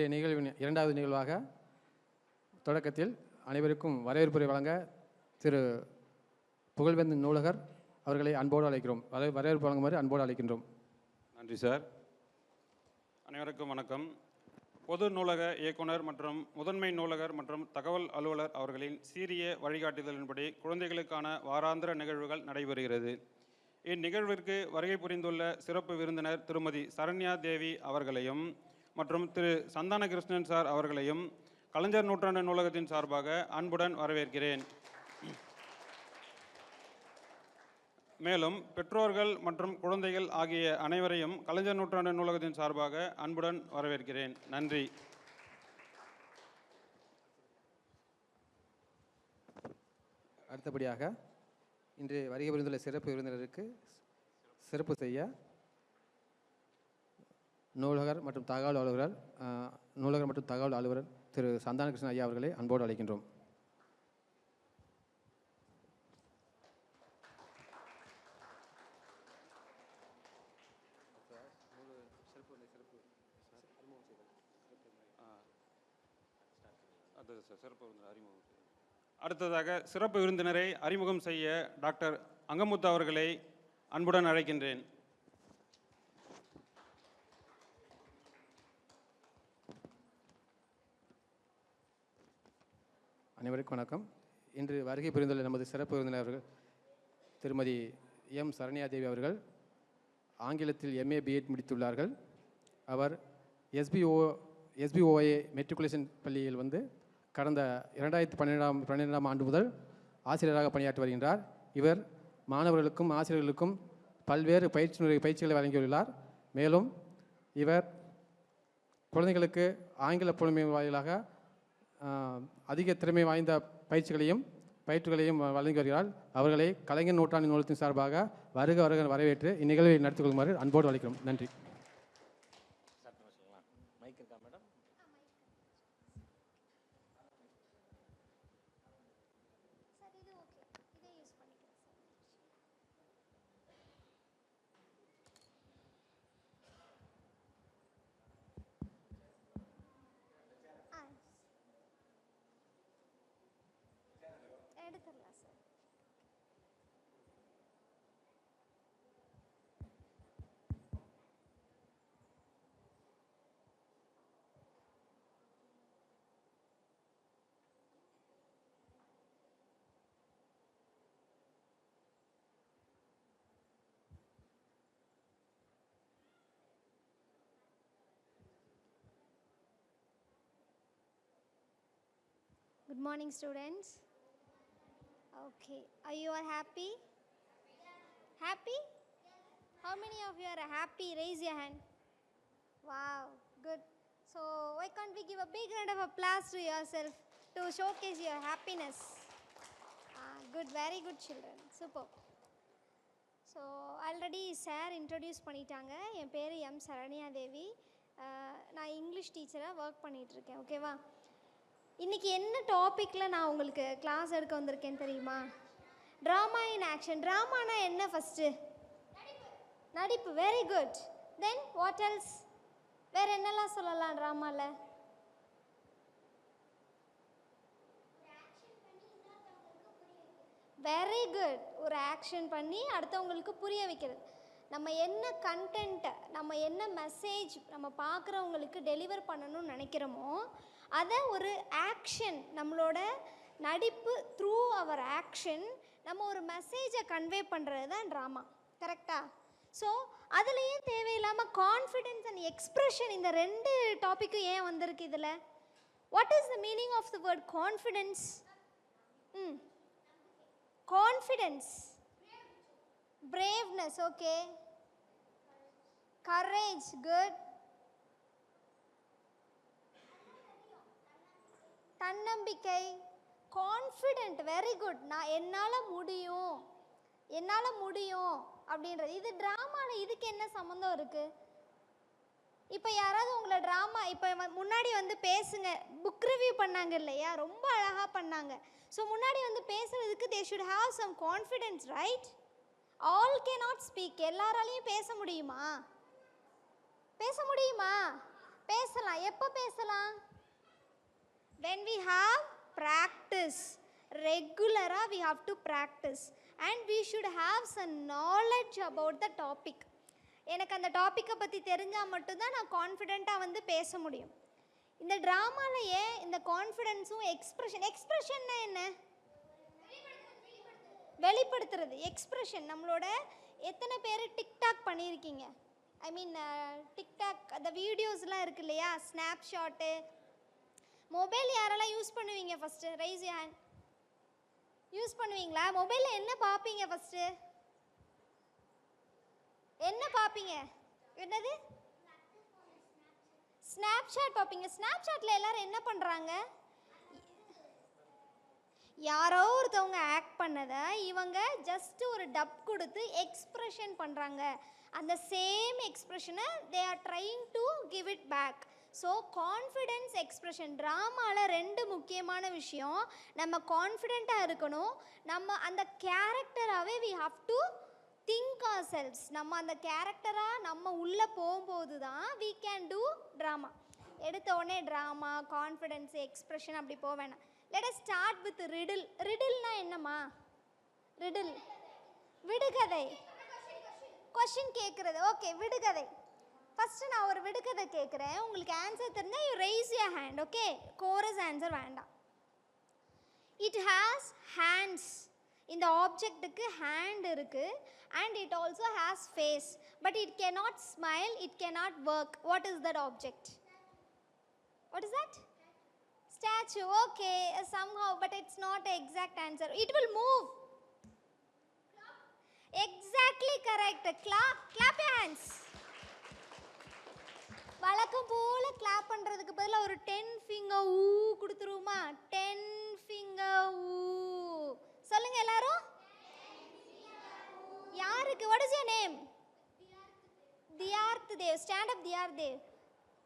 இன்றைய நிகழ்வின் இரண்டாவது நிகழ்வாக தொடக்கத்தில் அனைவருக்கும் வரவேற்புரை வழங்க திரு புகழ்வேந்தன் நூலகர் அவர்களை அன்போடு அழைக்கிறோம். வரவேற்பு வழங்குமாறு அன்போடு அழைக்கின்றோம். நன்றி சார். அனைவருக்கும் வணக்கம். பொது நூலக இயக்குனர் மற்றும் முதன்மை நூலகர் மற்றும் தகவல் அலுவலர் அவர்களின் சீரிய வழிகாட்டுதலின்படி குழந்தைகளுக்கான வாராந்திர நிகழ்வுகள் நடைபெறுகிறது. இந்நிகழ்விற்கு வருகை புரிந்துள்ள சிறப்பு விருந்தினர் திருமதி சரண்யா தேவி அவர்களையும் மற்றும் திரு சந்தான கிருஷ்ணன் சார் அவர்களையும் கலைஞர் நூற்றாண்டு நூலகத்தின் சார்பாக அன்புடன் வரவேற்கிறேன். மேலும் பெற்றோர்கள் மற்றும் குழந்தைகள் ஆகிய அனைவரையும் கலைஞர் நூற்றாண்டு நூலகத்தின் சார்பாக அன்புடன் வரவேற்கிறேன். நன்றி. அடுத்தபடியாக இன்று வருகை புரிந்துள்ள சிறப்பு விருந்தினருக்கு சிறப்பு செய்ய நூலகர் மற்றும் தகவல் அலுவலர் திரு சந்தான கிருஷ்ணன் ஐயா அவர்களை அன்போடு அழைக்கின்றோம். அடுத்ததாக சிறப்பு விருந்தினரை அறிமுகம் செய்ய டாக்டர் அங்கமுத்து அவர்களை அன்புடன் அழைக்கின்றேன். அனைவருக்கும் வணக்கம். இன்று வருகை புரிந்துள்ள நமது சிறப்பு விருந்தினர்கள் திருமதி எம் சரண்யா தேவி அவர்கள் ஆங்கிலத்தில் MA BEd முடித்துள்ளார்கள். அவர் SBOA மெட்ரிகுலேஷன் பள்ளியில் கடந்த 2012ஆம் ஆண்டு முதல் ஆசிரியராக பணியாற்றி வருகின்றார். இவர் மாணவர்களுக்கும் ஆசிரியர்களுக்கும் பல்வேறு பயிற்சிகளை வழங்கியுள்ளார். மேலும் இவர் குழந்தைகளுக்கு ஆங்கில புலமை வாயிலாக அதிக திறமை வாய்ந்த பயிற்சிகளையும் வழங்கி வருகிறார். அவர்களை கலைஞர் நூற்றாண்டு நூலகத்தின் சார்பாக வருக வரவேற்று இந்நிகழ்வை நடத்தி கொள்ளுமாறு அன்போடு அழைக்கிறோம். நன்றி. Good morning, students. Okay, are you all happy? Happy? How many of you are happy? Raise your hand. Wow, good. So why can't we give a big round of applause to yourself to showcase your happiness? Good, very good children. Super. So already sir introduce பண்ணிட்டாங்க. என் பேர் M Saranya தேவி. நான் English டீச்சராக work பண்ணிகிட்ருக்கேன். ஓகேவா? இன்றைக்கி என்ன டாப்பிக்கில் நான் உங்களுக்கு கிளாஸ் எடுக்க வந்திருக்கேன்னு தெரியுமா? Drama in action. ட்ராமானா என்ன? ஃபஸ்ட்டு நடிப்பு. Very good. Then what else? வேறு என்னெல்லாம் சொல்லலாம் ட்ராமாவில்? Very good. ஒரு ஆக்ஷன் பண்ணி அடுத்தவங்களுக்கு புரிய வைக்கிறது. நம்ம என்ன கண்டென்ட்டை, நம்ம என்ன மெசேஜ் நம்ம பார்க்குறவங்களுக்கு டெலிவர் பண்ணணும்னு நினைக்கிறோமோ அதை ஒரு ஆக்ஷன், நம்மளோட நடிப்பு த்ரூ அவர் ஆக்ஷன் நம்ம ஒரு மெசேஜை கன்வே பண்ணுறது தான் ட்ராமா. கரெக்டா? ஸோ அதுலேயே தேவையில்லாமல் கான்ஃபிடென்ஸ் அண்ட் எக்ஸ்ப்ரெஷன் இந்த ரெண்டு டாப்பிக்கும் ஏன் வந்திருக்கு இதில்? What is the meaning of the word confidence? Confidence, braveness, okay. Courage, good. தன்னம்பிக்கை, கான்ஃபிடென்ட், வெரி குட். நான் என்னால் முடியும் அப்படின்றது. இது ட்ராமாவில் இதுக்கு என்ன சம்மந்தம் இருக்குது? இப்போ யாராவது உங்களை ட்ராமா இப்போ முன்னாடி பேசுங்க, புக் ரிவ்யூ பண்ணாங்க இல்லையா, ரொம்ப அழகாக பண்ணாங்க. ஸோ முன்னாடி பேசுகிறதுக்கு they should have some confidence, right? All cannot speak. எல்லாராலையும் பேச முடியுமா? பேசலாம். எப்போ பேசலாம்? when we have practice. Regularly we have to practice and we should have some knowledge about the topic. எனக்கு அந்த டாப்பிக்கை பற்றி தெரிஞ்சால் மட்டும்தான் நான் கான்ஃபிடெண்ட்டாக வந்து பேச முடியும். இந்த ட்ராமாவில் ஏன் இந்த கான்ஃபிடென்ஸும் எக்ஸ்ப்ரெஷன்னா என்ன? வெளிப்படுத்துறது. எக்ஸ்ப்ரெஷன். நம்மளோட எத்தனை பேர் டிக்டாக் பண்ணியிருக்கீங்க? ஐ மீன் டிக்டாக் அந்த வீடியோஸ்லாம் இருக்கு இல்லையா, ஸ்னாப்ஷாட்டு. மொபைல் யாரெல்லாம் யூஸ் பண்ணுவீங்க? First rice you hand. Use பண்ணுவீங்களா? மொபைலில் என்ன பார்ப்பீங்க ஃபஸ்ட்டு? என்ன பார்ப்பீங்க? என்னது? ஸ்னாப்சாட் பார்ப்பீங்க. ஸ்னாப்சாட்டில் எல்லாரும் என்ன பண்ணுறாங்க? யாரோ ஒருத்தவங்க ஆக்ட் பண்ணதை இவங்க ஜஸ்ட் ஒரு டப் கொடுத்து எக்ஸ்ப்ரெஷன் பண்ணுறாங்க. அந்த சேம் எக்ஸ்ப்ரெஷனை they are trying to give it back. So confidence expression ட்ராமாவில் ரெண்டு முக்கியமான விஷயம். நம்ம கான்ஃபிடெண்ட்டாக இருக்கணும். நம்ம அந்த கேரக்டராகவே we have to think ourselves. நம்ம அந்த கேரக்டராக நம்ம உள்ளே போகும்போது தான் வி கேன் டூ ட்ராமா. எடுத்த உடனே ட்ராமா, கான்ஃபிடென்ஸ், எக்ஸ்ப்ரெஷன் அப்படி போக வேணாம். Let us start with riddle. ரிடில்னா என்னம்மா? ரிடில் விடுகதை. கொஷின் கேட்குறது. ஓகே, விடுகதை. ஃபஸ்ட்டு நான் ஒரு விடுகதை கேட்குறேன். உங்களுக்கு ஆன்சர் தெரிஞ்சால் you raise your hand. Okay, chorus answer வேண்டாம். It has hands. இந்த ஆப்ஜெக்ட்டுக்கு ஹேண்ட் இருக்குது and it also has face. But it cannot smile, it cannot work. What is that object? What is that? Statue. Okay, somehow, but it's not an exact answer. It will move. Exactly correct. Clap your hands. வழக்கம் போல clap பண்ணுறதுக்கு பதிலாக ஒரு 10 finger ஊ கொடுத்துருவோமா? 10 finger ஊ. சொல்லுங்க எல்லாரும். யாருக்கு? What is your name? Thiyarth Dev. Stand up Thiyarth Dev.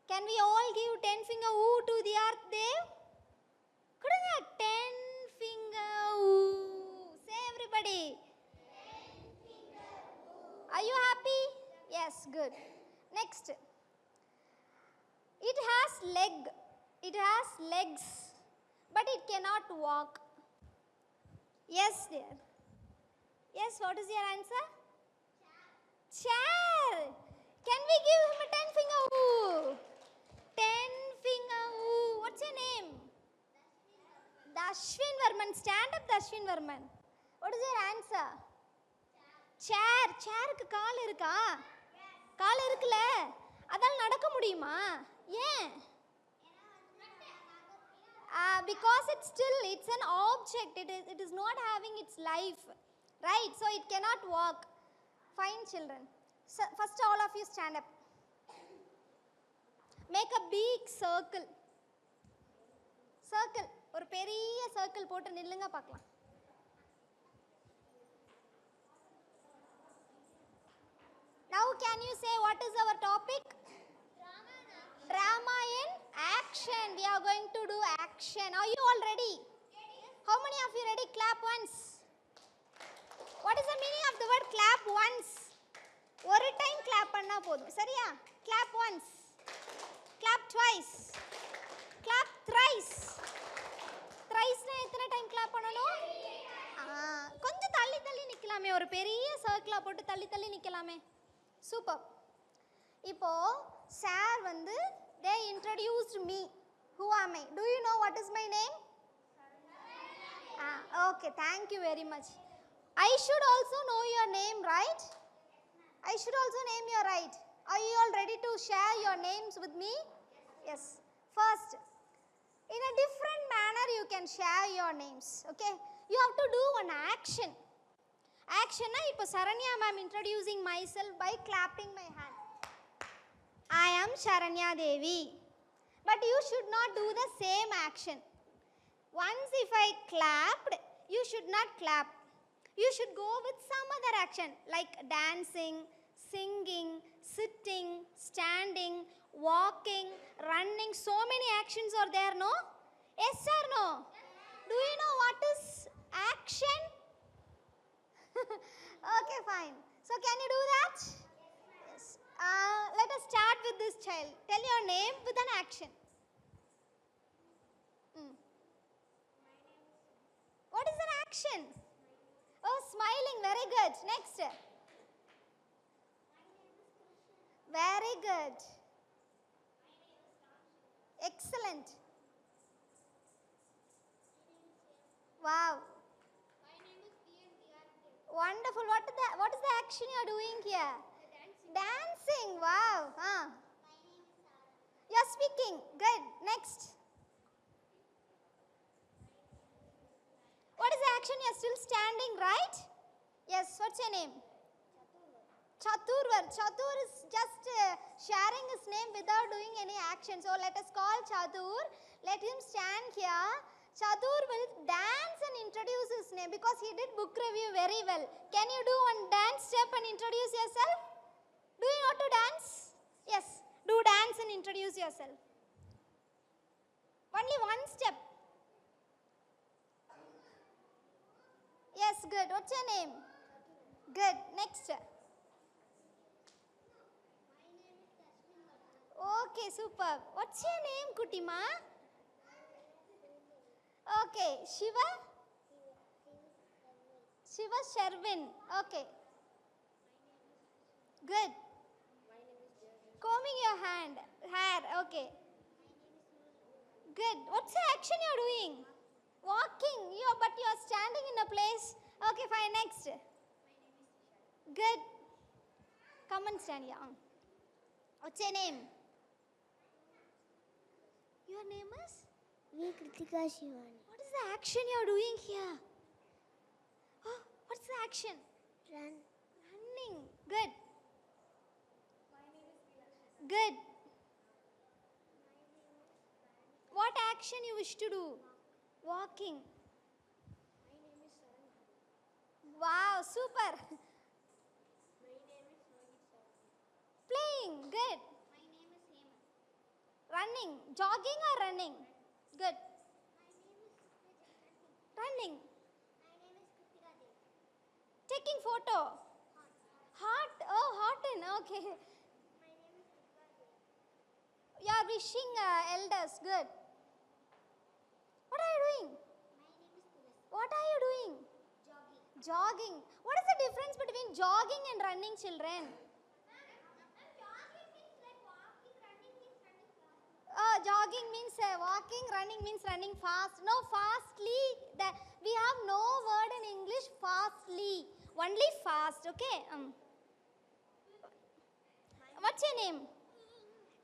Can we all give 10 finger ooh to Diarth Dev? கொடுங்க 10 finger ooh. Say everybody. 10 finger ooh. Are you happy? Yes, good. Next. It has leg. It has legs, but it cannot walk. Yes, dear. Yes, what is your answer? Chair. Can we give him a 10 finger ooh? 10 finger ooh. What's your name? Dashwin Varman. Stand up, Dashwin Varman. What is your answer? Chair. Chairக்கு கால் இருக்கா? கால் இருக்குல்ல, அதால் நடக்க முடியுமா? ஏன்? Because it's an object. It is not having its life, right? So it cannot walk. Fine, children. So first all of you stand up. Make a big circle. Circle. ஒரு பெரிய circle போட்டு நில்லுங்க பார்க்கலாம். Now can you say what is our topic? Drama in action. We are going to do action. Are you all ready? How many of you ready? Clap once. What is the meaning of the word clap once? ஒரு time clap பண்ணா போதும். சரியா? Clap once. Clap twice. Clap thrice. Thrice-னா எத்தனை time clap பண்ணணும்? கொஞ்சம் தள்ளி தள்ளி நிற்கலாமே. ஒரு பெரிய சர்க்கிளாக போட்டு தள்ளி தள்ளி நிற்கலாமே. சூப்பர். இப்போ சார் வந்து they introduced me. Who am I? Do you know what is my name? Okay, thank you very much. I should also know your name, right? I should also name your right. Are you all ready to share your names with me? Yes. First, in a different manner you can share your names. Okay? You have to do one action. Action na ipo Saranya ma'am introducing myself by clapping my hand. I am Sharanya Devi. But you should not do the same action. Once if I clapped, you should not clap. You should go with some other action like dancing, singing, sitting, standing, walking, running. So many actions are there, no? Yes or no? Do you know what is action? Okay, fine. So can you do that? Yes. Let let us start with this child. Tell your name with an action. What is an action? Oh, smiling. Very good. Next. Very good. Excellent. Wow. Wonderful. What is the action you are doing here? Dancing. Wow. You are speaking. Good. Next. What is the action? You are still standing, right? Yes. What's your name? Chaturvar. Chatur is just sharing his name without doing any action. So let us call Chatur. Let him stand here. Chatur will dance and introduce his name because he did book review very well. Can you do one dance step and introduce yourself? Do you know to dance? Yes. Do dance and introduce yourself. Only one step. Yes, good. What's your name? Good. Next. Okay, super. What's your name, Kutima? Okay, Shiva? Shiva Shervin. Okay. Good. Combing your hair. Okay. Good. What's the action you're doing? Walking. But you're standing in a place. Okay, fine. Next. Good. Come and stand here. What's your name? Your name is? V. Kritika Shivani. What is the action you're doing here? Oh, what's the action? Run. Running. Good. Good. What action you wish to do? Walking. Wow, super. Playing. Good. Running. Jogging or running? Good. Running. Taking photo. Heart. Oh, hearten. Okay. You are wishing elders. Good. What are you doing? What are you doing? Jogging. What is the difference between jogging and running, children? Jogging means walking, running means running fast. No, fastly. We have no word in English fastly. Only fast, okay? What's your name?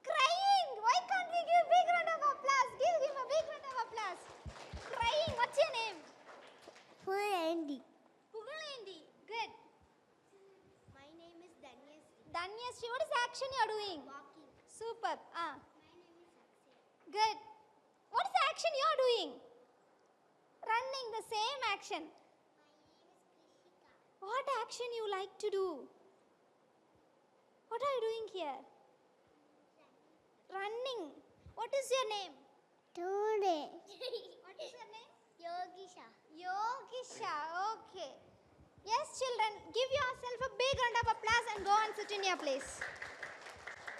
Crying. Why can't we give a big round of applause? Give him a big round of applause. Crying. What's your name? Andy. Pugalandi. Good. My name is Danyasri. Danyasri. What is the action you are doing? Walking. Super. My name is Akshay. Good. What is the action you are doing? Running. The same action. My name is Krishika. What action you like to do? What are you doing here? Running. What is your name? Today. What is your name? Yogisha. Yogisha. Okay. Yes, children, give yourself a big round of applause and go and sit in your place.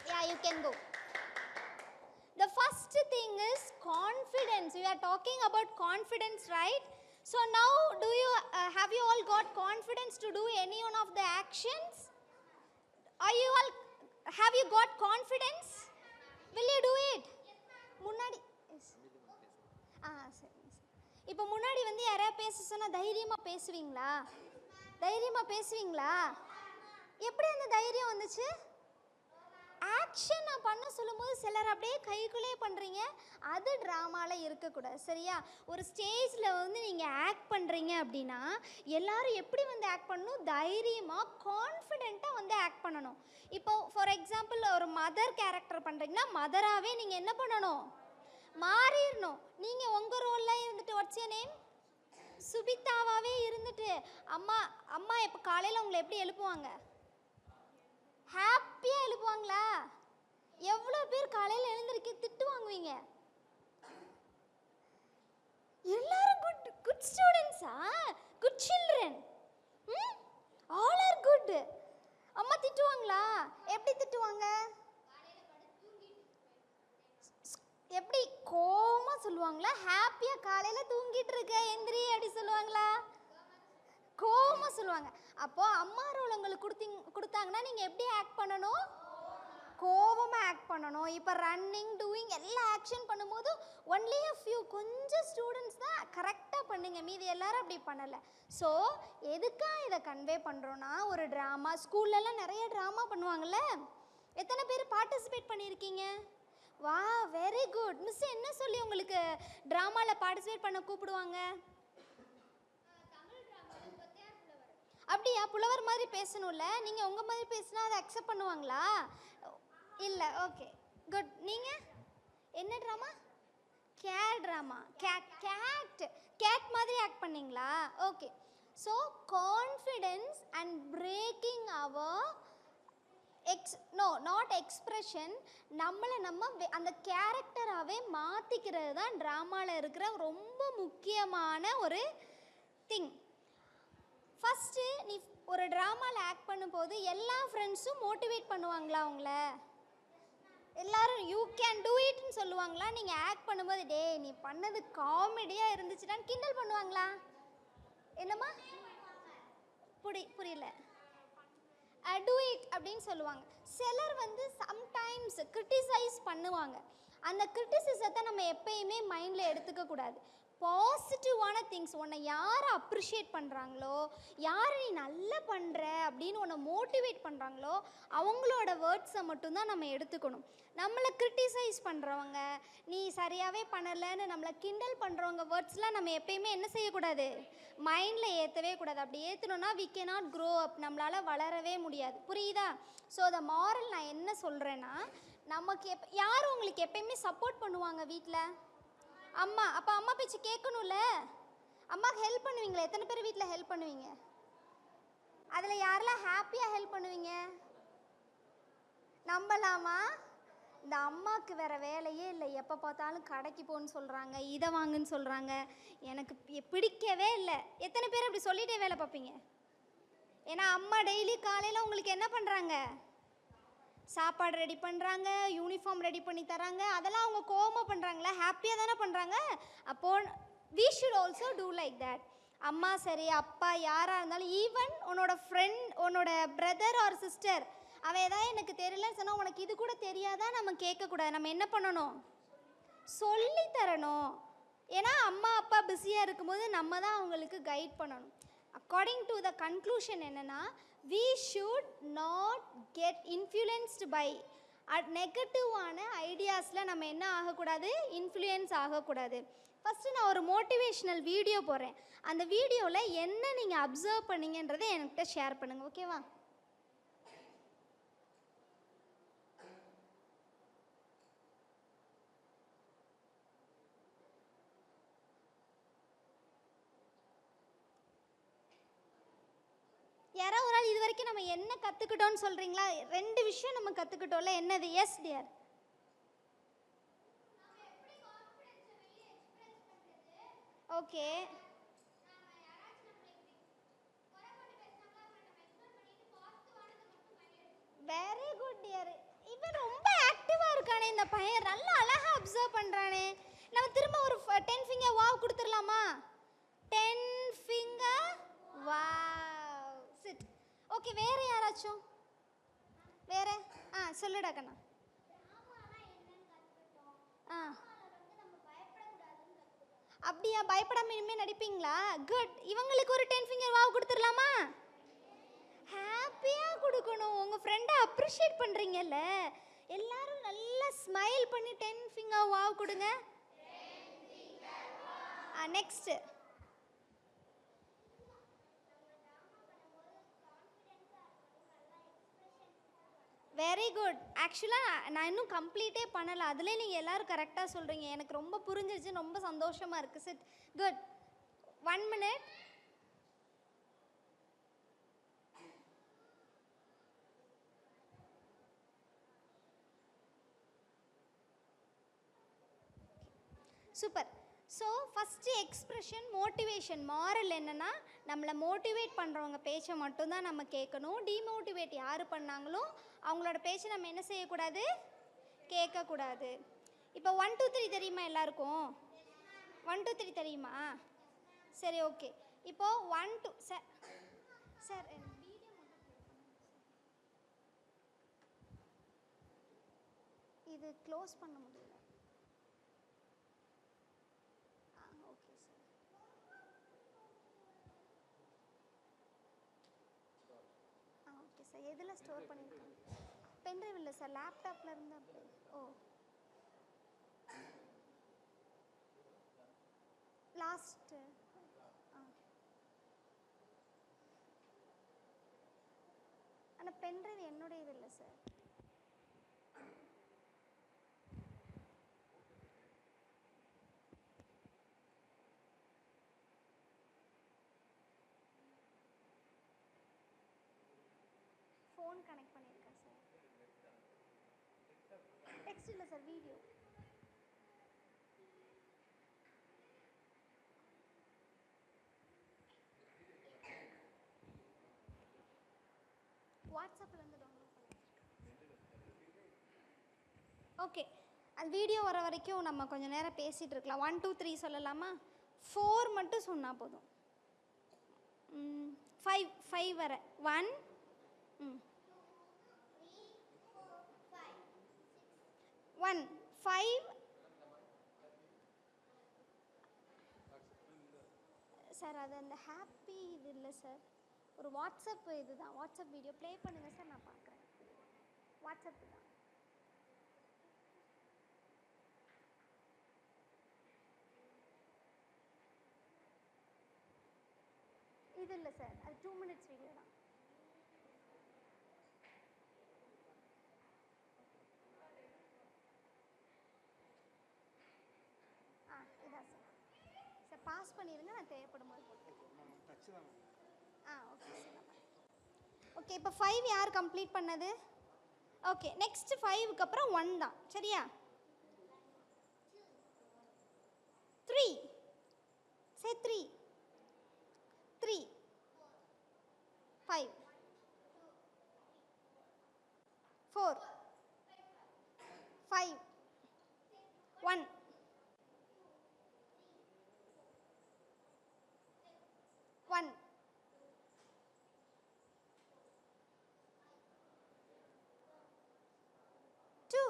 Yeah, you can go. The first thing is confidence. We are talking about confidence, right? So now, have you all got confidence to do any one of the actions? Have you got confidence? Will you do it? முன்னாடி சரி. இப்போ முன்னாடி யாராவது பேச சொன்னா தைரியமா பேசுவீங்களா? தைரியமா பேசுவீங்களா? எப்படி அந்த தைரியம் வந்துச்சு? ஆக்ஷன் நான் பண்ண சொல்லும்போது சிலர் அப்படியே கைக்குள்ளே பண்ணுறீங்க. அது ட்ராமாவில் இருக்கக்கூடாது, சரியா? ஒரு ஸ்டேஜில் நீங்கள் ஆக்ட் பண்ணுறீங்க அப்படின்னா எல்லாரும் எப்படி ஆக்ட் பண்ணணும்? தைரியமாக கான்ஃபிடென்ட்டாக ஆக்ட் பண்ணணும். இப்போ ஃபார் எக்ஸாம்பிள் ஒரு மதர் கேரக்டர் பண்ணுறீங்கன்னா மதராகவே நீங்கள் என்ன பண்ணணும்? மாறிடணும். நீங்கள் உங்கள் ரோலில் இருந்துட்டு வாட்ஸ் யுவர் நேம்? சுபிதாவாகவே இருந்துட்டு அம்மா இப்போ காலையில் உங்களை எப்படி எழுப்புவாங்க? ஹாப்பியாக எழுப்புவாங்களா? எவ்வளோ பேர் காலையில் எழுந்திருக்க திட்டு வாங்குவீங்க? எல்லாரும் குட் ஸ்டூடெண்ட்ஸா? Good children? All are good. அம்மா திட்டுவாங்களா? எப்படி திட்டுவாங்க? எப்படி கோவமா சொல்லுவாங்களா, ஹாப்பியாக காலையில் தூங்கிட்டு இருக்க எந்திரி அப்படி சொல்லுவாங்களா? கோவமாக சொல்லுவாங்க. அப்போது அம்மா ரோல் உங்களுக்கு கொடுத்தாங்கன்னா நீங்கள் எப்படி ஆக்ட் பண்ணணும்? கோவமாக ஆக்ட் பண்ணணும். இப்போ ரன்னிங் டூயிங் எல்லா ஆக்ஷன் பண்ணும்போது ஒன்லி a few கொஞ்சம் ஸ்டூடெண்ட்ஸ் தான் கரெக்டாக பண்ணுங்க, மீதி எல்லாரும் அப்படி பண்ணலை. ஸோ எதுக்காக இதை கன்வே பண்ணுறோன்னா, ஒரு ட்ராமா ஸ்கூல்லலாம் நிறைய ட்ராமா பண்ணுவாங்கள்ல, எத்தனை பேர் பார்ட்டிசிபேட் பண்ணியிருக்கீங்க? வா, வெரி குட். மிஸ் என்ன சொல்லி உங்களுக்கு ட்ராமாவில் பார்ட்டிசிபேட் பண்ண கூப்பிடுவாங்க? அப்படியா? புலவர் மாதிரி பேசணும்ல, நீங்கள் உங்கள் மாதிரி பேசினா அதை அக்செப்ட் பண்ணுவாங்களா? இல்லை. Okay, good. நீங்கள் என்ன ட்ராமா? Cat drama. கேட் மாதிரி ஆக்ட் பண்ணீங்களா? Okay. So confidence and breaking our not expression, நம்மளை நம்ம அந்த கேரக்டராகவே மாற்றிக்கிறது தான் ட்ராமாவில் இருக்கிற ரொம்ப முக்கியமான ஒரு திங். ஃபஸ்ட்டு நீ ஒரு ட்ராமாவில் ஆக்ட் பண்ணும்போது எல்லா ஃப்ரெண்ட்ஸும் மோட்டிவேட் பண்ணுவாங்களா உங்கள? எல்லாரும் யூ கேன் டூ இட்னு சொல்லுவாங்களா? நீங்கள் ஆக்ட் பண்ணும்போது டே நீ பண்ணது காமெடியாக இருந்துச்சுடான்னு கிண்டல் பண்ணுவாங்களா? என்னம்மா? புரியல. டூ இட் அப்படின்னு சொல்லுவாங்க. சிலர் வந்து சம்டைம்ஸ் கிரிட்டிசைஸ் பண்ணுவாங்க. அந்த கிரிட்டிசிசத்தை நம்ம எப்பயுமே மைண்டில் எடுத்துக்கக்கூடாது. பாசிட்டிவான திங்ஸ், உன்னை யார் அப்ரிஷியேட் பண்ணுறாங்களோ, யார் நீ நல்லா பண்ணுற அப்படின்னு உன்னை மோட்டிவேட் பண்ணுறாங்களோ அவங்களோட வேர்ட்ஸை மட்டும்தான் நம்ம எடுத்துக்கணும். நம்மளை கிரிட்டிசைஸ் பண்ணுறவங்க, நீ சரியாகவே பண்ணலைன்னு நம்மளை கிண்டல் பண்ணுறவங்க வேர்ட்ஸ்லாம் நம்ம எப்பயுமே என்ன செய்யக்கூடாது? மைண்டில் ஏற்றவே கூடாது. அப்படி ஏற்றணுன்னா we cannot grow up, நம்மளால் வளரவே முடியாது. புரியுதா? ஸோ த மாரல் நான் என்ன சொல்கிறேன்னா, நமக்கு யார் உங்களுக்கு எப்பயுமே சப்போர்ட் பண்ணுவாங்க வீட்டில்? அம்மா. அப்போ அம்மா பேச்சு கேட்கணும்ல. அம்மாவுக்கு ஹெல்ப் பண்ணுவீங்களா? எத்தனை பேர் வீட்டில் ஹெல்ப் பண்ணுவீங்க? அதில் யாரெல்லாம் ஹாப்பியாக ஹெல்ப் பண்ணுவீங்க? நம்பலாமா? இந்த அம்மாவுக்கு வேறு வேலையே இல்லை, எப்போ பார்த்தாலும் கடைக்கு போன்னு சொல்கிறாங்க, இதை வாங்குன்னு சொல்கிறாங்க, எனக்கு பிடிக்கவே இல்லை. எத்தனை பேர் அப்படி சொல்லிகிட்டே வேலை பார்ப்பீங்க? ஏன்னா அம்மா டெய்லி காலையில் உங்களுக்கு என்ன பண்ணுறாங்க? சாப்பாடு ரெடி பண்ணுறாங்க, யூனிஃபார்ம் ரெடி பண்ணி தராங்க. அதெல்லாம் அவங்க கோவமாக பண்ணுறாங்களா? ஹாப்பியாக தானே பண்ணுறாங்க. அப்போது we should also do like that. அம்மா சரி அப்பா யாராக இருந்தாலும், ஈவன் உன்னோட ஃப்ரெண்ட், உன்னோட பிரதர் ஆர் சிஸ்டர், அவன் ஏதாவது எனக்கு தெரியலன்னு சொன்னால் உனக்கு இது கூட தெரியாதா நம்ம கேட்கக்கூடாது. நம்ம என்ன பண்ணணும்? சொல்லி தரணும். ஏன்னா அம்மா அப்பா பிஸியாக இருக்கும்போது நம்ம தான் அவங்களுக்கு கைட் பண்ணணும். அக்கார்டிங் டு த கன்க்ளூஷன் என்னென்னா, we should not get influenced by நெகட்டிவான ஐடியாஸில் நம்ம என்ன ஆகக்கூடாது? இன்ஃப்ளூயன்ஸ் ஆகக்கூடாது. ஃபஸ்ட்டு நான் ஒரு மோட்டிவேஷ்னல் வீடியோ போடுறேன். அந்த வீடியோவில் என்ன நீங்கள் அப்சர்வ் பண்ணீங்கன்றதை என்கிட்ட ஷேர் பண்ணுங்கள், ஓகேவா? யாரோ ஒரு ஆள் இது வரைக்கும் நம்ம என்ன கற்றுக்கிட்டோன்னு சொல்கிறீங்களா? 2 விஷயம் நம்ம கற்றுக்கிட்டோம்ல, என்னது? S dear. Okay, very good dear. இவன் ரொம்ப ஆக்டிவாக இருக்கானே இந்த பையன், நல்லா அழகாக அப்சர்வ் பண்ணுறானே. நம்ம திரும்ப ஒரு 10 ஃபிங்கர் வாவ் கொடுத்துடலாமா? 10 ஃபிங்கர் வாவ். சிட். ஓகே, வேறு யாராச்சும்? வேறு? சொல்லுடா கண்ணா. அப்படியா? பயப்படாமல் இனிமேல் நடிப்பீங்களா? குட். இவங்களுக்கு ஒரு 10 ஃபிங்கர் வாவ் கொடுத்துடலாமா? ஹாப்பியாக கொடுக்கணும். உங்கள் ஃப்ரெண்டை அப்ரிஷியேட் பண்ணுறீங்கல்ல, எல்லாரும் நல்லா ஸ்மைல் பண்ணி 10 ஃபிங்கர் வாவ் கொடுங்க. நெக்ஸ்ட்டு. Very good. ஆக்சுவலாக நான் இன்னும் கம்ப்ளீட்டே பண்ணலை, அதுலேயே நீங்கள் எல்லோரும் கரெக்டாக சொல்கிறீங்க. எனக்கு ரொம்ப புரிஞ்சிருச்சு, ரொம்ப சந்தோஷமாக இருக்குது. Sit. Good. 1 minute. Super. So first expression, motivation. Moral என்னென்னா, நம்மளை மோட்டிவேட் பண்ணுறவங்க பேச்சை மட்டும்தான் நம்ம கேட்கணும். டிமோட்டிவேட் யார் பண்ணாங்களோ அவங்களோட பேச்சை நம்ம என்ன செய்யக்கூடாது? கேட்கக்கூடாது. இப்போ 1 2 3 தெரியுமா எல்லாருக்கும்? 1 2 3 தெரியுமா? சரி ஓகே. இப்போ 1 2 சார் சார் வீடியோ இது க்ளோஸ் பண்ண முடியல. Okay sir. Okay sir. எதில் ஸ்டோர் பண்ணியிருக்காங்க? பென்ட்ரைவ் இல்லை சார், லேப்டாப்பில் இருந்து அப்படி. ஓ லாஸ்ட்டு ஆனால் பென்ட்ரைவ் என்னுடைய இது இல்லை சார். ஃபோன் கனெக்ட் பண்ணியிருக்கேன் சார். டெக்ஸ்ட் இல்லை சார், வீடியோ. வாட்ஸ்அப்லேருந்து டவுன்லோட் பண்ணியிருக்கேன். ஓகே, அந்த வீடியோ வர வரைக்கும் நம்ம கொஞ்சம் நேரம் பேசிகிட்டு இருக்கலாம். 1 2 3 சொல்லலாமா? 4 மட்டும் சொன்னால் போதும். 5 வர 1 1 5 சார். அது அந்த ஹாப்பி இது இல்லை சார், ஒரு வாட்ஸ்அப் இதுதான். வாட்ஸ்அப் வீடியோ ப்ளே பண்ணுங்கள் சார், நான் பார்க்குறேன். வாட்ஸ்அப் தான். இது இல்லை சார், அது 2 minutes வீடியோ தான். இதான் சார். சார் பாஸ் பண்ணிடுங்க, நான் தேவைப்படும் போது போட்டுக்கிறேன். Okay sir. ஓகே, இப்போ 5 யார் கம்ப்ளீட் பண்ணது? ஓகே, நெக்ஸ்ட் 5க்கு அப்புறம் 1 தான், சரியா? 3 சே 3 3 5 4 5 1 1 2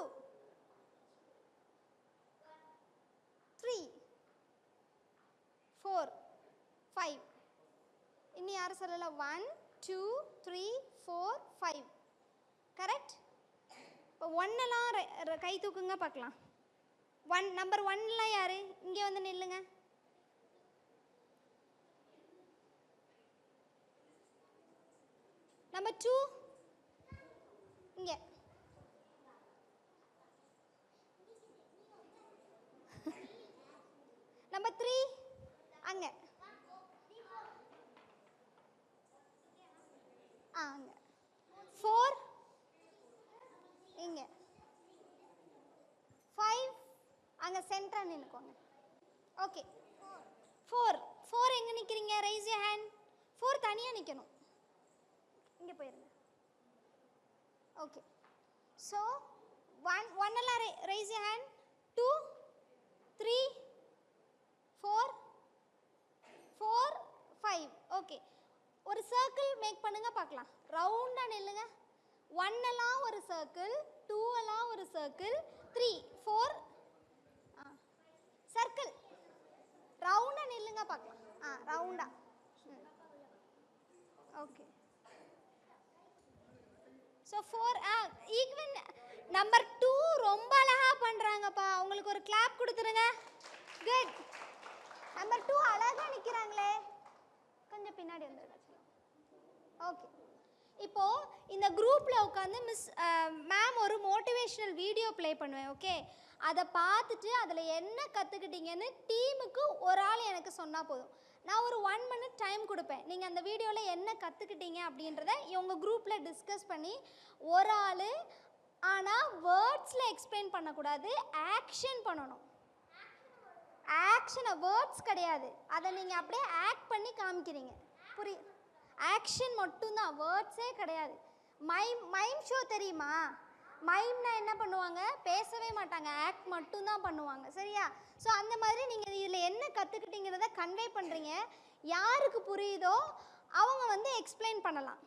3 4 5. இன்னும் யாரும் சொல்லல? 1 2 3 4 5. கரெக்ட். இப்போ 1 எல்லாம் கை தூக்குங்க பார்க்கலாம். 1 நம்பர் 1லாம் யாரு? இங்கே வந்து நில்லுங்க. நம்பர் 2 இங்கே. நம்பர் 3 அங்கே. அங்கே. 4 இங்கே. 5 அங்கே சென்டரா நின்னுக்கோங்க. ஓகே. 4 எங்கே நிற்கிறீங்க? Rice your hand. 4 தனியாக நிற்கணும். இங்கே போயிருங்க. ஓகே. ஸோ 1 எல்லாம் ரைஸ் யூர் ஹேண்ட். 2 3 4 5. ஓகே, ஒரு சர்க்கிள் மேக் பண்ணுங்க பார்க்கலாம். ரவுண்டாக நில்லுங்க. 1 எல்லாம் ஒரு சர்க்கிள், 2 எல்லாம் ஒரு சர்க்கிள், 3 4 சர்க்கிள். ரவுண்டாக நில்லுங்க பார்க்கலாம். ரவுண்டாக. ஓகே. ஸோ 4 ஈவன் நம்பர் 2 ரொம்ப அழகாக பண்ணுறாங்கப்பா. அவங்களுக்கு ஒரு கிளாப் கொடுத்துருங்க. குட். நம்பர் 2 அழகாக நிற்கிறாங்களே. கொஞ்சம் பின்னாடி வந்துருங்க. ஓகே. இப்போ இந்த குரூப்பில் உட்காந்து மேம் ஒரு மோட்டிவேஷ்னல் வீடியோ ப்ளே பண்ணுவேன். ஓகே, அதை பார்த்துட்டு அதில் என்ன கற்றுக்கிட்டீங்கன்னு டீமுக்கு ஒரு ஆள் எனக்கு சொன்னால் போதும். நான் ஒரு 1 minute டைம் கொடுப்பேன். நீங்கள் அந்த வீடியோவில் என்ன கற்றுக்கிட்டீங்க அப்படின்றத உங்கள் குரூப்பில் டிஸ்கஸ் பண்ணி ஒரு ஆள். ஆனால் வேர்ட்ஸில் எக்ஸ்பிளைன் பண்ணக்கூடாது, ஆக்ஷன் பண்ணணும். ஆக்ஷனை வேர்ட்ஸ் கிடையாது, அதை நீங்கள் அப்படியே ஆக்ட் பண்ணி காமிக்கிறீங்க. ஆக்ஷன் மட்டும்தான், வேர்ட்ஸே கிடையாது. மைம் ஷோ தெரியுமா? மைம்னா என்ன பண்ணுவாங்க, பேசவே மாட்டாங்க, ஆக்ட் மட்டும்தான் பண்ணுவாங்க. சரியா? ஸோ அந்த மாதிரி நீங்கள் இதில் என்ன கற்றுக்கிட்டீங்கிறத கன்வே பண்ணுறீங்க. யாருக்கு புரியுதோ அவங்க வந்து எக்ஸ்பிளைன் பண்ணலாம்.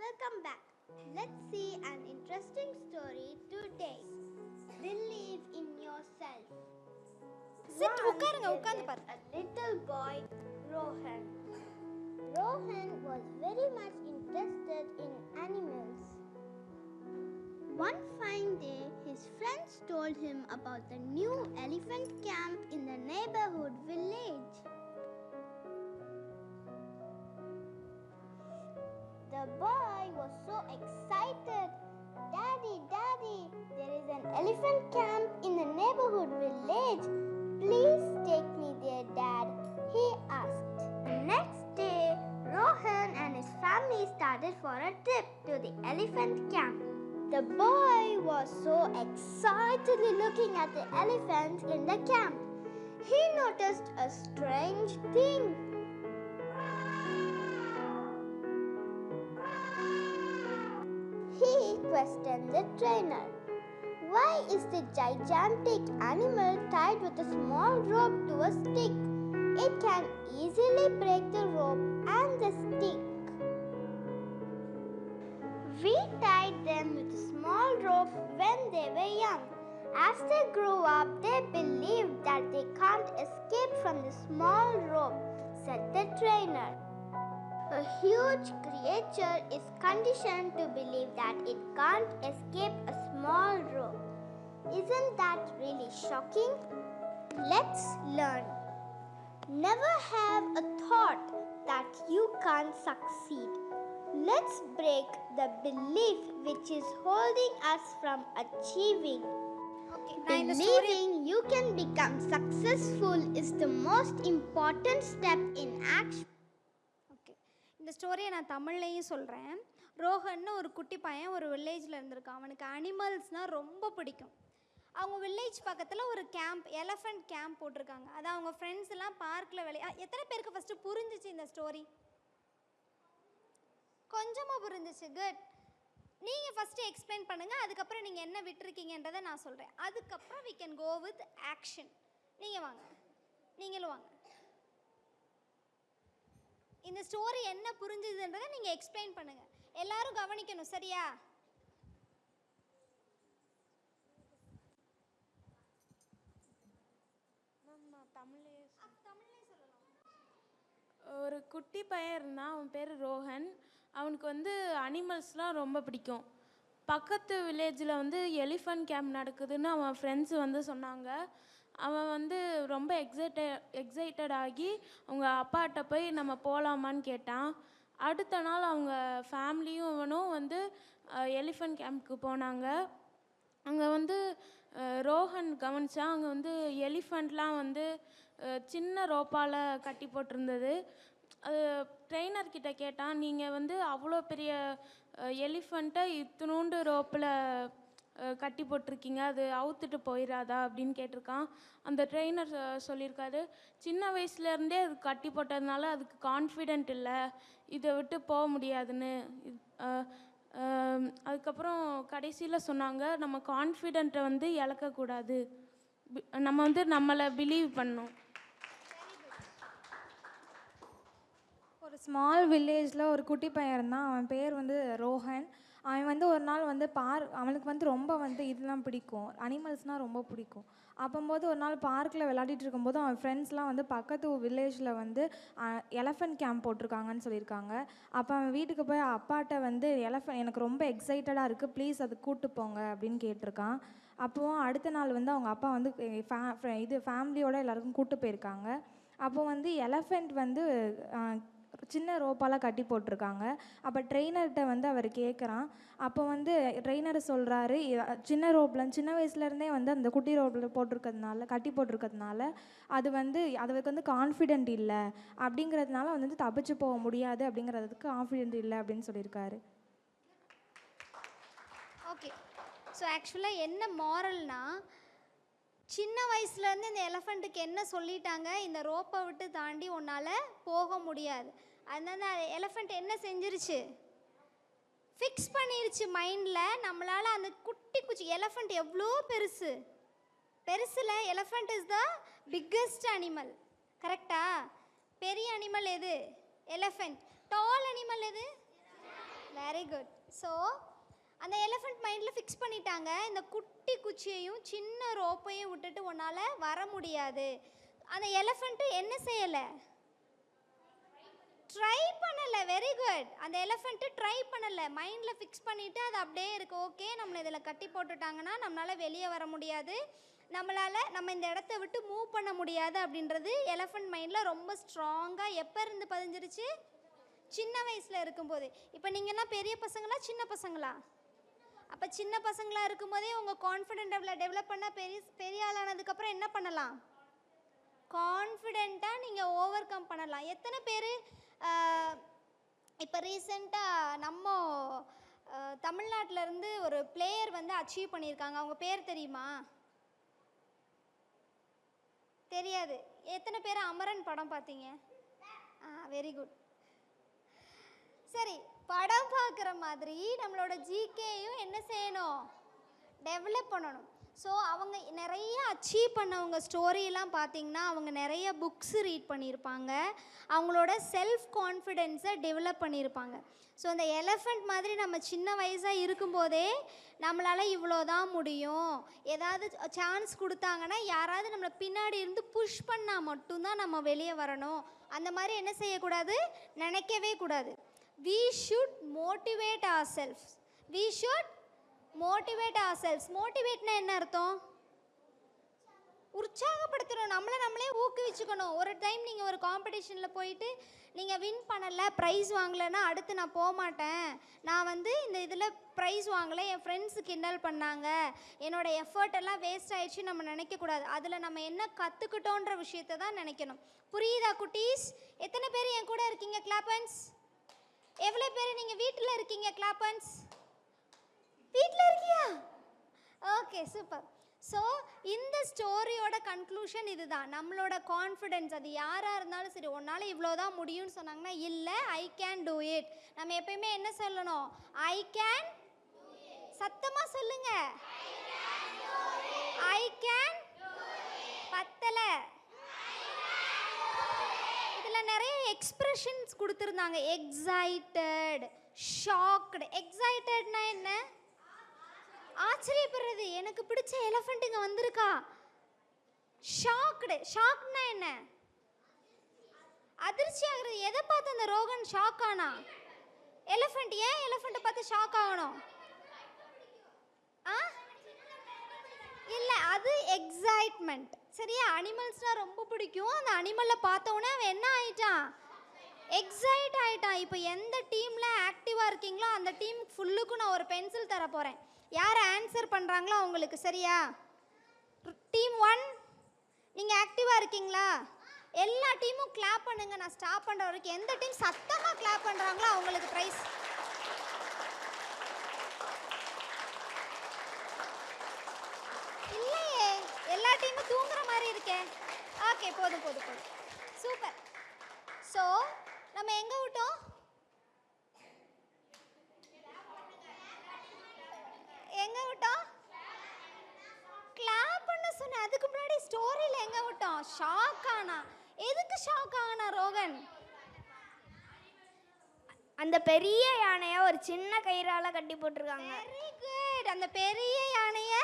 Welcome back. Let's see an interesting story today. Believe in yourself. Sit, உட்காருங்க, உட்கார்ந்து பாரு. A little boy, Rohan. Rohan was very much interested in animals. One fine day, his friends told him about the new elephant camp in the neighborhood village. The boy was so excited. Daddy, Daddy, there is an elephant camp in the neighborhood village. Please take me there, Dad, he asked. The next day, Rohan and his family started for a trip to the elephant camp. The boy was so excitedly looking at the elephants in the camp. He noticed a strange thing. He questioned the trainer. Why is the gigantic animal tied with a small rope to a stick? It can easily break the rope and the stick. We tied them with a small rope when they were young. As they grew up, they believed that they can't escape from the small rope, said the trainer. A huge creature is conditioned to believe that it can't escape a small rope. Isn't that really shocking? Let's learn. Never have a thought that you can't succeed. Let's break the belief which is holding us from achieving. Okay, நான் இந்த story Believing you can become successful is the most important step in action. Okay, இந்த ஸ்டோரியை நான் தமிழ்லையும் சொல்கிறேன். ரோஹன்னு ஒரு குட்டி பையன் ஒரு வில்லேஜில் இருந்திருக்கான். அவனுக்கு அனிமல்ஸ்னால் ரொம்ப பிடிக்கும். அவங்க வில்லேஜ் பக்கத்தில் ஒரு கேம்ப், எலஃபண்ட் கேம்ப் போட்டிருக்காங்க. அது அவங்க ஃப்ரெண்ட்ஸ் எல்லாம் பார்க்கில் எத்தனை பேருக்கு ஃபஸ்ட்டு புரிஞ்சிச்சு இந்த ஸ்டோரி? கொஞ்சமாக புரிஞ்சிச்சு. குட். நீங்கள் ஃபஸ்ட்டு எக்ஸ்பிளைன் பண்ணுங்கள், அதுக்கப்புறம் நீங்கள் என்ன விட்டுருக்கீங்கன்றதை நான் சொல்கிறேன். அதுக்கப்புறம் we can go with action. நீங்கள் வாங்க, நீங்களும் வாங்க. இந்த ஸ்டோரி என்ன புரிஞ்சுதுன்றதை நீங்கள் எக்ஸ்பிளைன் பண்ணுங்கள். எல்லாரும் கவனிக்கணும், சரியா? ஒரு குட்டி பையன் இருந்தான். அவன் பேர் ரோஹன். அவனுக்கு வந்து அனிமல்ஸ்லாம் ரொம்ப பிடிக்கும். பக்கத்து வில்லேஜில் வந்து எலிஃபண்ட் கேம்ப் நடக்குதுன்னு அவன் ஃப்ரெண்ட்ஸு வந்து சொன்னாங்க. அவன் வந்து ரொம்ப எக்ஸைட்டட் ஆகி அவங்க அப்பாட்ட போய் நம்ம போகலாமான்னு கேட்டான். அடுத்த நாள் அவங்க ஃபேமிலியும் இவனும் வந்து எலிஃபண்ட் கேம்ப்க்கு போனாங்க. அங்கே வந்து ரோஹன் கவனித்தான். அங்கே வந்து எலிஃபண்ட்லாம் வந்து சின்ன ரோப்பால் கட்டி போட்டிருந்தது. அது ட்ரெயினர்கிட்ட கேட்டான், நீங்கள் வந்து அவ்வளோ பெரிய எலிஃபண்ட்டை இத்தினூண்டு ரோப்பில் கட்டி போட்டிருக்கீங்க, அது அவுத்துட்டு போயிடாதா அப்படின்னு கேட்டிருக்கான். அந்த ட்ரெயினர் சொல்லியிருக்காரு, சின்ன வயசுலேருந்தே அது கட்டி போட்டதுனால அதுக்கு கான்ஃபிடென்ட் இல்லை, இதை விட்டு போக முடியாதுன்னு. அதுக்கப்புறம் கடைசியில் சொன்னாங்க, நம்ம கான்ஃபிடென்ட்டை வந்து இழக்கக்கூடாது, நம்ம வந்து நம்மளை பிலீவ் பண்ணணும். ஒரு ஸ்மால் வில்லேஜில் ஒரு குட்டி பையன் இருந்தான். அவன் பேர் வந்து ரோஹன். அவன் வந்து ஒரு நாள் வந்து அவனுக்கு வந்து ரொம்ப வந்து இதெல்லாம் பிடிக்கும், அனிமல்ஸ்னால் ரொம்ப பிடிக்கும். அப்போது ஒரு நாள் பார்க்கில் விளையாடிட்டு இருக்கும்போது அவன் ஃப்ரெண்ட்ஸ்லாம் வந்து பக்கத்து வில்லேஜில் வந்து எலஃபண்ட் கேம்ப் போட்டிருக்காங்கன்னு சொல்லியிருக்காங்க. அப்போ அவன் வீட்டுக்கு போய் அப்பாட்ட வந்து எனக்கு ரொம்ப எக்ஸைட்டடாக இருக்குது, ப்ளீஸ் அது கூப்பிட்டு போங்க அப்படின்னு கேட்டிருக்கான். அப்போது அடுத்த நாள் வந்து அவங்க அப்பா வந்து ஃபேமிலியோடு எல்லாருக்கும் கூப்பிட்டு போயிருக்காங்க. அப்போ வந்து எலஃபண்ட் வந்து சின்ன ரோப்பால் கட்டி போட்டிருக்காங்க. அப்போ ட்ரெயினர்கிட்ட வந்து அவர் கேட்குறான். அப்போ வந்து ட்ரெயினர் சொல்கிறாரு, சின்ன ரோப்பில் சின்ன வயசுலேருந்தே வந்து அந்த குட்டி ரோப்பில் கட்டி போட்டிருக்கிறதுனால அதுக்கு வந்து கான்ஃபிடென்ட் இல்லை, அப்படிங்கிறதுனால வந்து தப்பிச்சு போக முடியாது, அப்படிங்கிறதுக்கு கான்ஃபிடென்ட் இல்லை அப்படின்னு சொல்லியிருக்காரு. ஓகே, ஸோ ஆக்சுவலாக என்ன மாரல்னா, சின்ன வயசுலேருந்து இந்த எலஃபண்ட்டுக்கு என்ன சொல்லிட்டாங்க, இந்த ரோப்பை விட்டு தாண்டி உன்னால் போக முடியாது. அதனால எலஃபண்ட் என்ன செஞ்சிருச்சு, ஃபிக்ஸ் பண்ணிருச்சு மைண்டில். நம்மளால் அந்த குட்டி குச்சி எலஃபண்ட் எவ்வளோ பெருசு, பெருசில் elephant is the biggest animal. கரெக்டா? பெரிய அனிமல் எது? எலஃபண்ட். டால் அனிமல் எது? Very good. ஸோ அந்த எலஃபண்ட் மைண்டில் ஃபிக்ஸ் பண்ணிட்டாங்க, இந்த குட்டி குச்சியையும் சின்ன ரோப்பையும் விட்டுட்டு உன்னால் வர முடியாது. அந்த எலஃபண்ட்டு என்ன செய்யலை, ட்ரை பண்ணலை. Very good. அந்த எலஃபண்ட்டு ட்ரை பண்ணலை, மைண்டில் ஃபிக்ஸ் பண்ணிவிட்டு அது அப்படியே இருக்குது. ஓகே, நம்மளை இதில் கட்டி போட்டுட்டாங்கன்னா நம்மளால் வெளியே வர முடியாது, நம்ம இந்த இடத்த விட்டு மூவ் பண்ண முடியாது அப்படின்றது எலஃபண்ட் மைண்டில் ரொம்ப ஸ்ட்ராங்காக எப்போ இருந்து பதிஞ்சிருச்சு, சின்ன வயசில் இருக்கும்போது. இப்போ நீங்கள்லாம் பெரிய பசங்களா சின்ன பசங்களா? அப்போ சின்ன பசங்களாக இருக்கும்போதே உங்கள் கான்ஃபிடென்ட் டெவலப் பண்ணால் பெரிய ஆளானதுக்கப்புறம் என்ன பண்ணலாம், கான்ஃபிடெண்ட்டாக நீங்கள் ஓவர் கம் பண்ணலாம். எத்தனை பேர் இப்போ ரீசெண்டாக நம்ம தமிழ்நாட்டிலேருந்து ஒரு பிளேயர் வந்து அச்சீவ் பண்ணியிருக்காங்க, அவங்க பேர் தெரியுமா? தெரியாது. எத்தனை பேர் அமரன் படம் பார்த்தீங்க? Very good. சரி, படம் பார்க்குற மாதிரி நம்மளோட ஜிகேயும் என்ன செய்யணும், டெவலப் பண்ணணும். ஸோ அவங்க நிறைய அச்சீவ் பண்ணவங்க ஸ்டோரியெல்லாம் பார்த்திங்கன்னா அவங்க நிறைய புக்ஸ் ரீட் பண்ணியிருப்பாங்க, அவங்களோட செல்ஃப் கான்ஃபிடென்ஸை டெவலப் பண்ணியிருப்பாங்க. ஸோ அந்த எலஃபண்ட் மாதிரி நம்ம சின்ன வயசாக இருக்கும்போதே நம்மளால் இவ்வளோ தான் முடியும், ஏதாவது சான்ஸ் கொடுத்தாங்கன்னா யாராவது நம்மளை பின்னாடி இருந்து புஷ் பண்ணால் மட்டும்தான் நம்ம வெளியே வரணும், அந்த மாதிரி என்ன செய்யக்கூடாது, நினைக்கவே கூடாது. We should motivate ourselves. We should motivate ourselves. மோட்டிவேட்னா என்ன அர்த்தம், உற்சாகப்படுத்தணும், நம்மளே ஊக்குவிச்சுக்கணும். ஒரு டைம் நீங்கள் ஒரு காம்படிஷனில் போயிட்டு நீங்கள் வின் பண்ணலை, ப்ரைஸ் வாங்கலைன்னா அடுத்து நான் போக மாட்டேன், நான் வந்து இந்த இதில் ப்ரைஸ் வாங்கலை, என் ஃப்ரெண்ட்ஸு கிண்டல் பண்ணாங்க, என்னோடய எஃபர்ட் எல்லாம் வேஸ்ட் ஆயிடுச்சு நம்ம நினைக்கக்கூடாது. அதில் நம்ம என்ன கற்றுக்கிட்டோன்ற விஷயத்தை தான் நினைக்கணும். புரியுதா குட்டீஸ்? எத்தனை பேர் என் கூட இருக்கீங்க? கிளாப்பன்ஸ். எவ்வளோ பேர் நீங்கள் வீட்டில் இருக்கீங்க? கிளாப்பன்ஸ். வீட்டில் இருக்கியா? Okay, super. ஸோ இந்த ஸ்டோரியோட கன்க்ளூஷன் இதுதான், நம்மளோட கான்ஃபிடென்ஸ் அது யாராக இருந்தாலும் சரி, உன்னால் இவ்வளோ தான் முடியும்னு சொன்னாங்கன்னா இல்லை, ஐ கேன் டூ இட். நம்ம எப்பயுமே என்ன சொல்லணும், ஐ கேன். சத்தமாக சொல்லுங்க, ஐ கேன். பத்தலை. இதில் நிறைய எக்ஸ்பிரஷன்ஸ் கொடுத்துருந்தாங்க, எக்ஸைட்டட், ஷாக்டு. எக்ஸைட்டட்னா என்ன, ஆச்சரியப்படுறது, எனக்கு பிடிச்ச எலஃபண்ட்டுங்க வந்திருக்கா. ஷாக்டு, ஷாக்னா என்ன, அதிர்ச்சி ஆகுறது. எதை பார்த்து அந்த ரோகன் ஷாக் ஆனா? எலஃபண்ட். ஏன் எலஃபண்ட்டை பார்த்து ஷாக் ஆகணும்? இல்லை, அது எக்ஸைட்மெண்ட். சரியா? அனிமல்ஸ்னால் ரொம்ப பிடிக்கும், அந்த அனிமலை பார்த்தோன்னே அவன் என்ன ஆயிட்டான், எக்ஸைட் ஆகிட்டான். இப்போ எந்த டீமில் ஆக்டிவாக இருக்கீங்களோ அந்த டீம் ஃபுல்லுக்கும் நான் ஒரு பென்சில் தர போகிறேன், யார் ஆன்சர் பண்ணுறாங்களோ அவங்களுக்கு. சரியா? டீம் 1 நீங்கள் ஆக்டிவாக இருக்கீங்களா? எல்லா டீமும் கிளாப் பண்ணுங்க, நான் ஸ்டாப் பண்ணுற வரைக்கும். எந்த டீம் சத்தமாக கிளாப் பண்ணுறாங்களோ அவங்களுக்கு ப்ரைஸ். இல்லையே, எல்லா டீமும் தூங்குற மாதிரி இருக்கே. ஓகே, போதும். சூப்பர். ஸோ நம்ம எங்கே விட்டோம், கிளாப் பண்ண சொன்னேன். அதுக்கு முன்னாடி ஸ்டோரியில் எங்கே விட்டோம், ஷாக் ஆனா. எதுக்கு ஷாக் ஆனா ரோகன்? அந்த பெரிய யானையை ஒரு சின்ன கயிறால கட்டி போட்டிருக்காங்க. Very good. அந்த பெரிய யானையை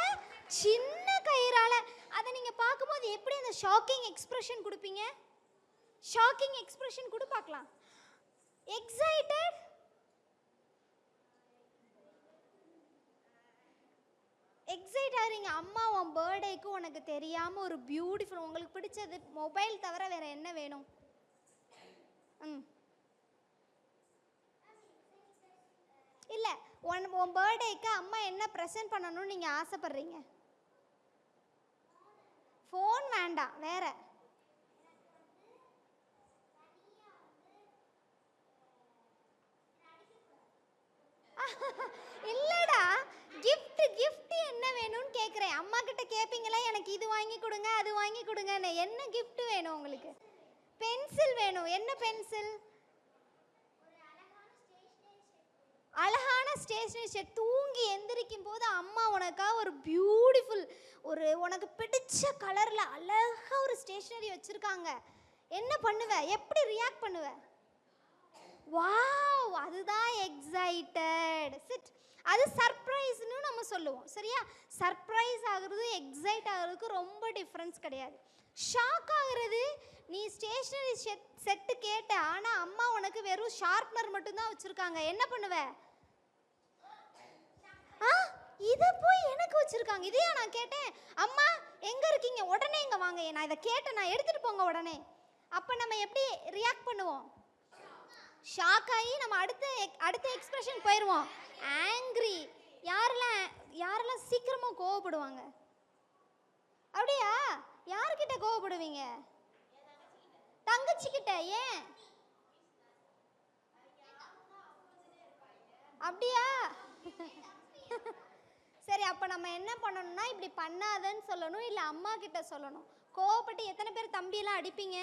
சின்ன கயிறால, அதை நீங்கள் பார்க்கும்போது எப்படி அந்த ஷாக்கிங் எக்ஸ்பிரஷன் கொடுப்பீங்க? ஷாக்கிங் எக்ஸ்பிரஷன் கொடு பார்க்கலாம். எக்ஸைட்டட், எக்ஸைட் ஆகிறீங்க. அம்மா உன் பர்த்டேக்கு உனக்கு தெரியாமல் ஒரு பியூட்டிஃபுல், உங்களுக்கு பிடிச்சது மொபைல் தவிர வேறு என்ன வேணும்? இல்லை, உன் பர்த்டேக்கு அம்மா என்ன ப்ரெசென்ட் பண்ணணும்னு நீங்கள் ஆசைப்படுறீங்க? ஃபோன் வேண்டாம், வேற இல்லடா, கிஃப்ட் என்ன வேணும்னு கேட்குறேன். அம்மா கிட்ட கேட்பீங்களா, எனக்கு இது வாங்கி கொடுங்க அது வாங்கி கொடுங்கன்னு. என்ன gift வேணும் உங்களுக்கு? பென்சில் வேணும். என்ன பென்சில்? அழகான ஸ்டேஷனரி செட். தூங்கி எந்திரிக்கும் போது அம்மா உனக்கா ஒரு பியூட்டிஃபுல், ஒரு உனக்கு பிடிச்ச கலரில் அழகாக ஒரு ஸ்டேஷனரி வச்சுருக்காங்க. என்ன பண்ணுவ? எப்படி ரியாக்ட் பண்ணுவ? வாவ், அதுதான் எக்ஸைட்டட். சிட். அது சர்ப்ரைஸ்னு நம்ம சொல்லுவோம். சரியா? சர்ப்ரைஸ் ஆகுறது எக்ஸைட் ஆகுறதுக்கு ரொம்ப டிஃப்ரென்ஸ் கிடையாது. ஷாக் ஆகுறது, நீ ஸ்டேஷனரி செட்டு கேட்ட, ஆனால் அம்மா உனக்கு வெறும் ஷார்ப்னர் மட்டும்தான் வச்சுருக்காங்க. என்ன பண்ணுவ? இதை போய் எனக்கு வச்சுருக்காங்க, இதையா நான் கேட்டேன், அம்மா எங்கே இருக்கீங்க, உடனே இங்கே வாங்க, நான் இதை கேட்டேன், நான் எடுத்துகிட்டு போங்க உடனே. அப்போ நம்ம எப்படி ரியாக்ட் பண்ணுவோம்? ஷாக் ஆகி நம்ம அடுத்த எக்ஸ்பிரஷன் போயிடுவோம். ஆங்க்ரி. யாரெல்லாம் சீக்கிரமாக கோவப்படுவாங்க? அப்படியா? யார்கிட்ட கோவப்படுவீங்க? தங்கச்சிக்கிட்ட. ஏன்? அப்படியா? சரி, அப்போ நம்ம என்ன பண்ணணும்னா, இப்படி பண்ணாதன்னு சொல்லணும், இல்லை அம்மா கிட்ட சொல்லணும். கோவப்பட்டு எத்தனை பேர் தம்பியெல்லாம் அடிப்பீங்க?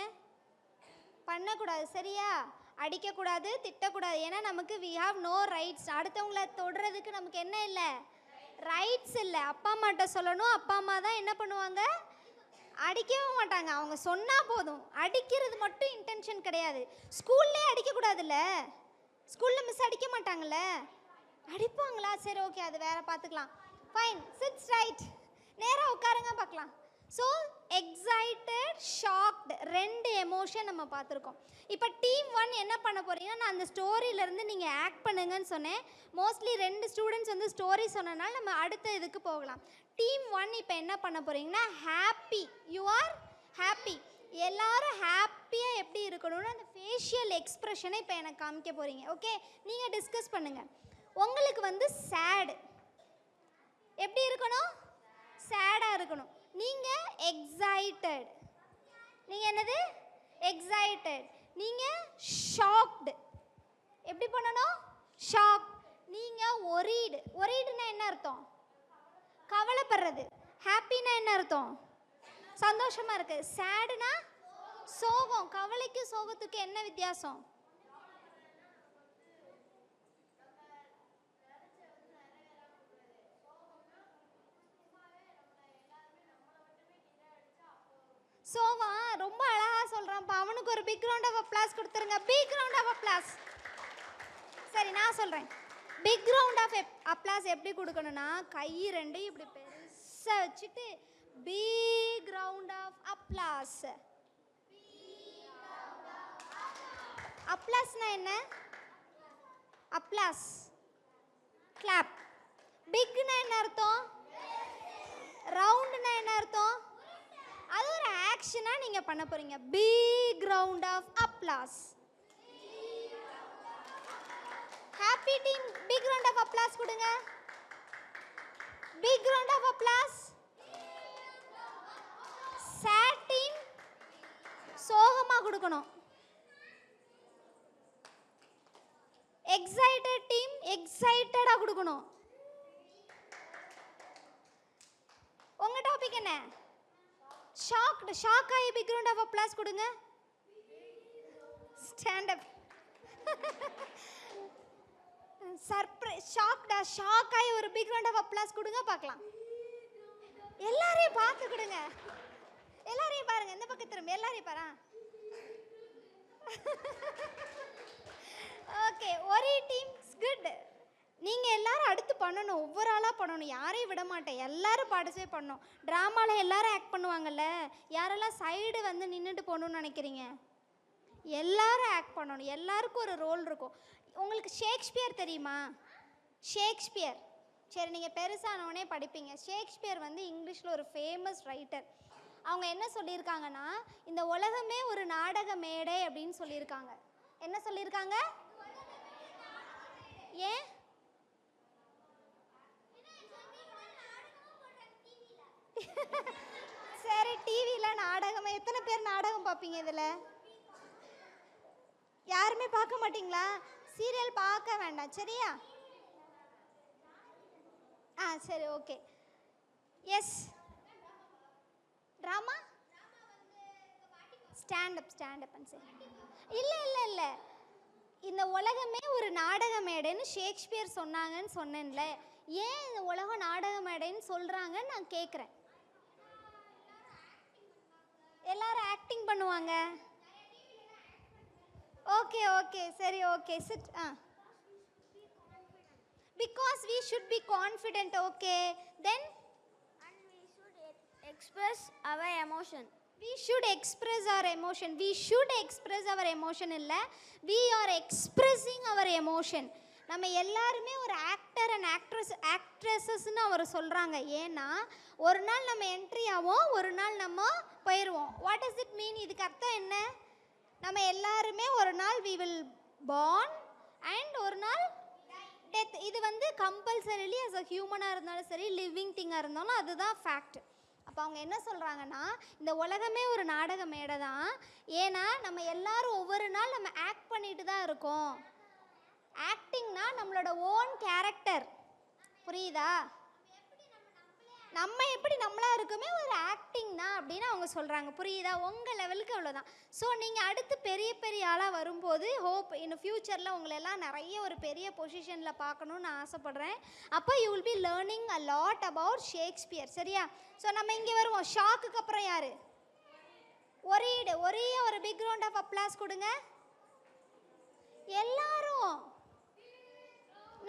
பண்ணக்கூடாது. சரியா? அடிக்கக்கூடாது, திட்டக்கூடாது. ஏன்னா நமக்கு வி ஹாவ் நோ ரைட்ஸ். அடுத்தவங்களை தொடுறதுக்கு நமக்கு என்ன இல்லை? ரைட்ஸ் இல்லை. அப்பா அம்மாட்ட சொல்லணும். அப்பா அம்மா தான் என்ன பண்ணுவாங்க? அடிக்கவும் மாட்டாங்க. அவங்க சொன்னால் போதும். அடிக்கிறது மட்டும் இன்டென்ஷன் கிடையாது. ஸ்கூல்லே அடிக்கக்கூடாதுல்ல? ஸ்கூலில் மிஸ் அடிக்க மாட்டாங்கல்ல? அடிப்பாங்களா? சரி, ஓகே, அது வேற பார்த்துக்கலாம். Fine, chits right. நேராக உட்காருங்க பார்க்கலாம். ஸோ எக்ஸைட்டட், ஷாக்டு, ரெண்டு எமோஷன் நம்ம பார்த்துருக்கோம். இப்போ டீம் 1 என்ன பண்ண போகிறீங்கன்னா, நான் அந்த ஸ்டோரியிலேருந்து நீங்கள் ஆக்ட் பண்ணுங்கன்னு சொன்னேன். மோஸ்ட்லி 2 ஸ்டூடெண்ட்ஸ் வந்து ஸ்டோரி சொன்னனால நம்ம அடுத்த இதுக்கு போகலாம். டீம் 1 இப்போ என்ன பண்ண போகிறீங்கன்னா, ஹாப்பி. You are happy. எல்லாரும் ஹாப்பியாக எப்படி இருக்கணும்னு அந்த ஃபேஷியல் எக்ஸ்ப்ரெஷனை இப்போ எனக்கு காமிக்க போகிறீங்க. ஓகே, நீங்கள் டிஸ்கஸ் பண்ணுங்கள். உங்களுக்கு வந்து சேடு. எப்படி இருக்கணும்? சேடாக இருக்கணும். நீங்கள் எக்ஸைட்டட். நீங்கள் என்னது? எக்ஸைட்டட். நீங்கள் ஷாக்டு. எப்படி பண்ணணும்? ஷாக். நீங்கள் ஒரீடு. ஒரீடுன்னா என்ன அர்த்தம்? கவலைப்படுறது. ஹாப்பினா என்ன அர்த்தம்? சந்தோஷமாக இருக்குது. சேடுனா சோகம். கவலைக்கு சோகத்துக்கு என்ன வித்தியாசம்? சோகம். ரொம்ப அழகாக சொல்கிறான்ப்பா. அவனுக்கு ஒரு பிக் ரவுண்ட் ஆஃப் அப்ளாஸ் கொடுத்துருங்க. Big round of applause. சரி, நான் சொல்கிறேன். பிக் ரவுண்ட் ஆஃப் அப்ளாஸ் எப்படி கொடுக்கணும்னா, கை ரெண்டையும் இப்படி பெருசாக வச்சுட்டு பிக் ரவுண்ட் ஆஃப் அப்ளாஸ். அப்ளாஸ்னா என்ன? Applause, clap. பிக்னா என்ன அர்த்தம்? ரவுண்ட்னா என்ன அர்த்தம்? அது ஒரு ஆக்ஷனாக நீங்கள் பண்ண போகிறீங்க. Big round of applause. Happy team big round of applause கொடுங்க. Big round of applause. Sad team சோகமாக கொடுக்கணும். எக்ஸைட்டட் டீம் எக்ஸைட்டடாக கொடுக்கணும். உங்கள் டாபிக் என்ன? ஷாக்டு. ஷாக் ஆகி பிக் ரவுண்ட் ஆஃப் அப்ளாஸ் கொடுங்க. Stand up. சர்ப்ரைஸ். ஷாக்டா. ஷாக் ஆகி ஒரு பிக் ரவுண்ட் ஆஃப் அப்ளாஸ் கொடுங்க பார்க்கலாம். எல்லாரையும் பார்த்து கொடுங்க. எல்லாரையும் பாருங்க. இந்த பக்கம் திரும்ப. எல்லாரையும் பாரு. ஓகே, ஒரே டீம் குட். நீங்கள் எல்லாரும் அடுத்து பண்ணணும். ஒவ்வொரு ஆளாக பண்ணணும். யாரையும் விட மாட்டேன். எல்லாரும் பார்ட்டிசிபேட் பண்ணணும். ட்ராமாவில் எல்லாரும் ஆக்ட் பண்ணுவாங்கல்ல. யாரெல்லாம் சைடு வந்து நின்றுட்டு போகணுன்னு நினைக்கிறீங்க? எல்லாரும் ஆக்ட் பண்ணணும். எல்லாருக்கும் ஒரு ரோல் இருக்கும். உங்களுக்கு ஷேக்ஸ்பியர் தெரியுமா? ஷேக்ஸ்பியர். சரி, நீங்கள் பெருசானவனே படிப்பீங்க. ஷேக்ஸ்பியர் வந்து இங்கிலீஷில் ஒரு ஃபேமஸ் ரைட்டர். அவங்க என்ன சொல்லியிருக்காங்கன்னா, இந்த உலகமே ஒரு நாடக மேடை அப்படின்னு சொல்லியிருக்காங்க. என்ன சொல்லியிருக்காங்க? ஏன்? சரி, டிவியில் நாடகம். எத்தனை பேர் நாடகம் பார்ப்பீங்க? இதில் யாருமே பார்க்க மாட்டீங்களா? சீரியல் பார்க்க வேண்டாம். சரியா? சரி, okay. Yes, drama stand up and say இல்லை இந்த உலகமே ஒரு நாடக மேடைன்னு ஷேக்ஸ்பியர் சொன்னாங்கன்னு சொன்னேன்ல. ஏன் இந்த உலகம் நாடக மேடைன்னு சொல்கிறாங்கன்னு நான் கேட்குறேன். எல்லாரும் ஆக்டிங் பண்ணுவாங்க. ஓகே சரி okay chit. Because we should be confident. Okay, then And we should express our emotion. we should express our emotion. We should express our emotion இல்ல, we are expressing our emotion. நம்ம எல்லாருமே ஒரு actor and ஆக்ட்ரஸஸ்ன்னு அவர் சொல்கிறாங்க. ஏன்னா ஒரு நாள் நம்ம entry ஆவோம், ஒரு நாள் நம்ம போயிடுவோம். What is it mean? இதுக்கு அர்த்தம் என்ன? நம்ம எல்லாருமே ஒரு நாள் we will born and ஒரு நாள் டெத். இது வந்து கம்பல்சரிலி as a ஹியூமனாக இருந்தாலும் சரி, லிவிங் திங்காக இருந்தாலும் அதுதான் ஃபேக்ட். அப்போ அவங்க என்ன சொல்கிறாங்கன்னா, இந்த உலகமே ஒரு நாடக மேடை தான். ஏன்னா நம்ம எல்லாரும் ஒவ்வொரு நாள் நம்ம ஆக்ட் பண்ணிட்டு தான் இருக்கோம். ஆக்டிங்னா நம்மளோட ஓன் கேரக்டர். புரியுதா? நம்ம எப்படி நம்மளா இருக்குமே ஒரு ஆக்டிங் தான் அப்படின்னு அவங்க சொல்கிறாங்க. புரியுதா? உங்கள் லெவலுக்கு அவ்வளோதான். ஸோ நீங்கள் அடுத்து பெரிய பெரிய ஆளாக வரும்போது ஹோப் இன்னும் ஃப்யூச்சரில் உங்களெல்லாம் நிறைய ஒரு பெரிய பொசிஷனில் பார்க்கணுன்னு நான் ஆசைப்பட்றேன். அப்போ you will be learning a lot about Shakespeare. சரியா? ஸோ நம்ம இங்கே வருவோம். ஷாக்குக்கு அப்புறம் யார்? ஒரே ஒரு பிக் ரவுண்ட் ஆஃப் அப்ளாஸ் கொடுங்க எல்லாரும்.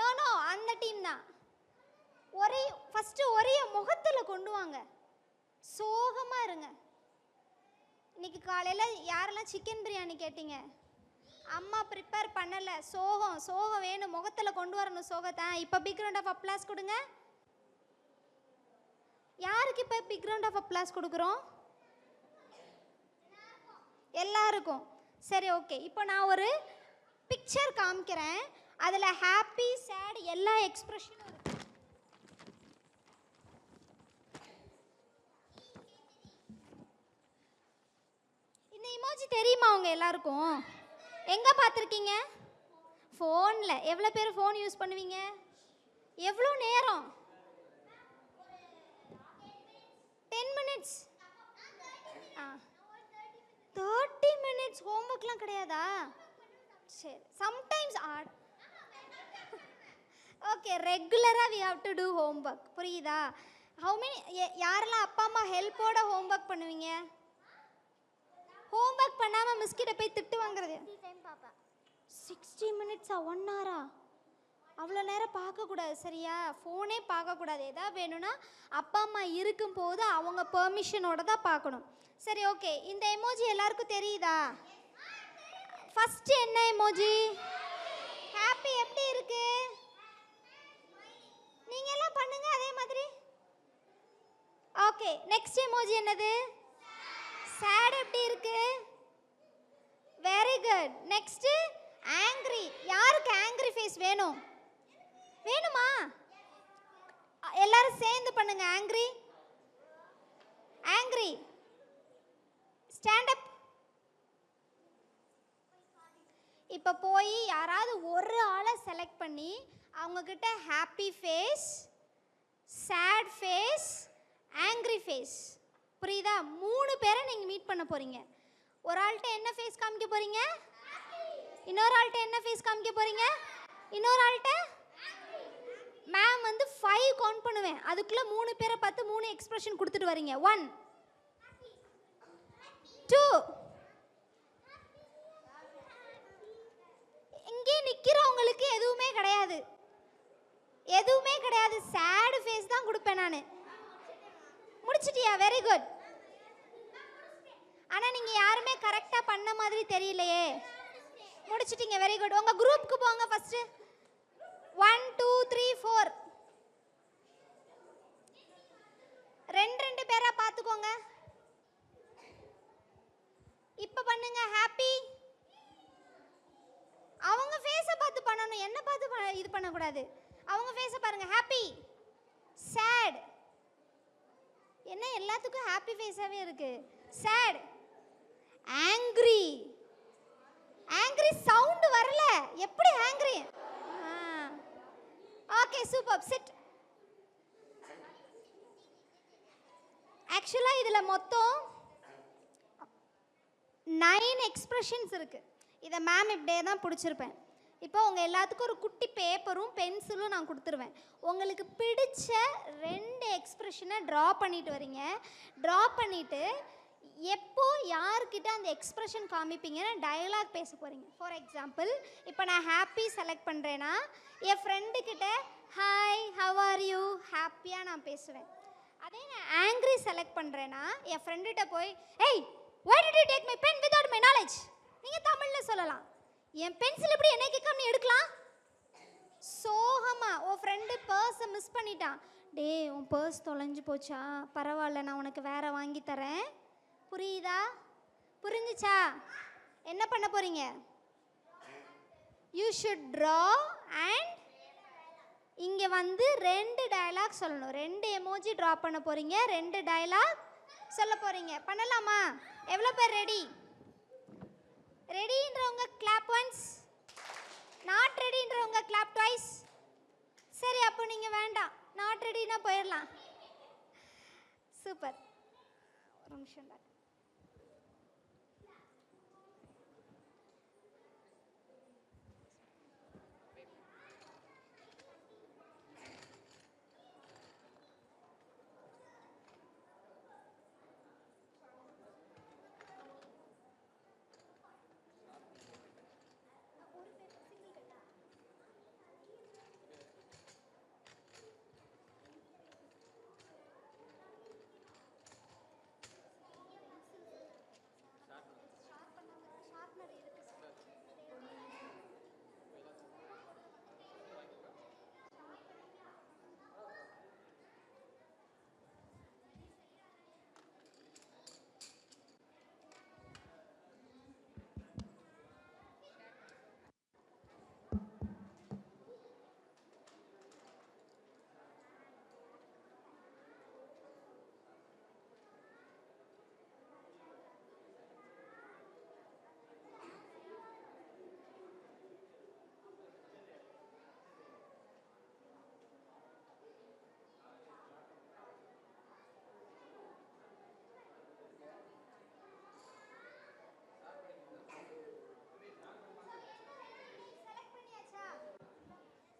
நோ அந்த டீம் தான். ஃபஸ்ட்டு ஒரே முகத்தில் கொண்டு வாங்க. சோகமாக இருங்க. இன்னைக்கு காலையில் யாரெல்லாம் சிக்கன் பிரியாணி கேட்டீங்க? அம்மா ப்ரிப்பேர் பண்ணலை. சோகம் வேணும், முகத்தில் கொண்டு வரணும் சோகத்தை. இப்போ பிக் ரவுண்ட் ஆஃப் அப்ளாஸ் கொடுங்க. யாருக்கு இப்போ பிக் ரவுண்ட் ஆஃப் அப்ளாஸ் கொடுக்குறோம்? எல்லாருக்கும். சரி ஓகே, இப்போ நான் ஒரு பிக்சர் காமிக்கிறேன். அதில் ஹாப்பி, சேட் எல்லா எக்ஸ்ப்ரெஷனும் இருக்கு. இந்த இமோஜி தெரியுமா அவங்க எல்லாருக்கும்? எங்கே பார்த்துருக்கீங்க? ஃபோனில். எவ்வளோ பேர் ஃபோன் யூஸ் பண்ணுவீங்க? எவ்வளோ நேரம்? 10 minutes. 30 minutes. ஹோம்ஒர்க்லாம் கிடையாதா? சரி, சம்டைம்ஸ் ஓகே, ரெகுலராக we have to do homework. புரியுதா? ஹவு மெனி யாரெல்லாம் அப்பா அம்மா ஹெல்ப்போட ஹோம்ஒர்க் பண்ணுவீங்க? ஹோம்ஒர்க் பண்ணாமல் மிஸ்கிட்ட போய் திட்டு வாங்குறது. 60 minutes-ஆ? 1 hour-ஆ? அவ்வளோ நேரம் பார்க்கக்கூடாது. சரியா? ஃபோனே பார்க்கக்கூடாது. எதாவது வேணும்னா அப்பா அம்மா இருக்கும்போது அவங்க பெர்மிஷனோட தான் பார்க்கணும். சரி ஓகே, இந்த எமோஜி எல்லாருக்கும் தெரியுதா? ஃபஸ்ட்டு என்ன எமோஜி? ஹாப்பி. எப்படி இருக்கு? நீங்க எல்லாம் பண்ணுங்க அதே மாதிரி. ஓகே, நெக்ஸ்ட் எமோஜி என்னது? சேட். எப்படி இருக்கு? Very good. Next angry. யாருக்கு ஆங்கிரி ஃபேஸ் வேணும்? வேணுமா? எல்லாரும் சேர்ந்து பண்ணுங்க. ஆங்கிரி. Stand up. இப்போ போய் யாராவது ஒரு ஆளை செலக்ட் பண்ணி அவங்கக்கிட்ட happy face, sad face, angry face, புரியுதா? 3 பேரை நீங்கள் மீட் பண்ண போகிறீங்க. ஒரு ஆள்கிட்ட என்ன ஃபேஸ் காமிக்க போகிறீங்க? இன்னொரு ஆள்கிட்ட என்ன ஃபேஸ் காமிக்க போகிறீங்க? இன்னொரு ஆள்கிட்ட மேம் வந்து 5 கவுண்ட் பண்ணுவேன். அதுக்குள்ளே 3 பேரை பார்த்து 3 எக்ஸ்பிரஷன் கொடுத்துட்டு வரீங்க. 1 2. இங்கே நிற்கிறவங்களுக்கு எதுவுமே கிடையாது. சேடு ஃபேஸ் தான் கொடுப்பேன் நான். முடிச்சிட்டியா? Very good. ஆனால் நீங்கள் யாருமே கரெக்டாக பண்ண மாதிரி தெரியலையே. முடிச்சிட்டிங்க. Very good. உங்கள் குரூப்புக்கு போங்க ஃபஸ்ட்டு. 1 2 3 4. 2 பேரா பார்த்துக்கோங்க. இப்போ பண்ணுங்க. ஹாப்பி. அவங்க ஃபேஸை பார்த்து பண்ணணும், என்ன பார்த்து இது பண்ணக்கூடாது. அவங்க ஃபேஸை பாருங்க. Happy, sad. என்ன எல்லாத்துக்கும் ஹாப்பி ஃபேஸாகவே இருக்கு. Chat, angry. சவுண்டு வரல. எப்படி ஆங்கிரி? Okay, super. சிட். ஆக்சுவலாக இதில் மொத்தம் 9 எக்ஸ்பிரஷன்ஸ் இருக்குது. இதை மேம் இப்படியே தான் பிடிச்சிருப்பேன். இப்போ உங்கள் எல்லாத்துக்கும் ஒரு குட்டி பேப்பரும் பென்சிலும் நான் கொடுத்துருவேன். உங்களுக்கு பிடிச்ச 2 எக்ஸ்பிரஷனை ட்ரா பண்ணிட்டு வரீங்க. ட்ரா பண்ணிவிட்டு எப்போ யார்கிட்ட அந்த எக்ஸ்பிரஷன் காமிப்பீங்கன்னு டயலாக் பேச போகிறீங்க. ஃபார் எக்ஸாம்பிள், இப்போ நான் ஹாப்பி செலக்ட் பண்ணுறேன்னா என் ஃப்ரெண்டுக்கிட்ட ஹாய் ஹவ் ஆர் யூ ஹாப்பியாக நான் பேசுவேன். அதே நான் ஆங்க்ரி செலக்ட் பண்ணுறேன்னா என் ஃப்ரெண்டுகிட்ட போய் ஏய் why did you take my pen without my knowledge நீங்கள் தமிழில் சொல்லலாம். என் பென்சில் எப்படி என்னை கேட்காம நீ எடுக்கலாம்? சோகமா உன் ஃப்ரெண்டு பர்ஸை மிஸ் பண்ணிட்டான். டே உன் பர்ஸ் தொலைஞ்சு போச்சா, பரவாயில்ல நான் உனக்கு வேற வாங்கி தரேன். புரியுதா? புரிஞ்சுச்சா? என்ன பண்ண போறீங்க? யூ ஷுட் ட்ரா அண்ட் இங்கே வந்து 2 டயலாக் சொல்லணும். 2 எமோஜி ட்ரா பண்ண போறீங்க, 2 டயலாக் சொல்ல போறீங்க. பண்ணலாமா? எவ்வளோ பேர் ரெடி? ரெடின்றவங்க கிளாப் ஒன்ஸ், நாட் ரெடின்றவங்க கிளாப் ட்வைஸ். சரி, அப்போ நீங்கள் வேண்டாம், நாட் ரெடினா போயிடலாம். சூப்பர். ஒரு நிமிஷம் டாக்டர்.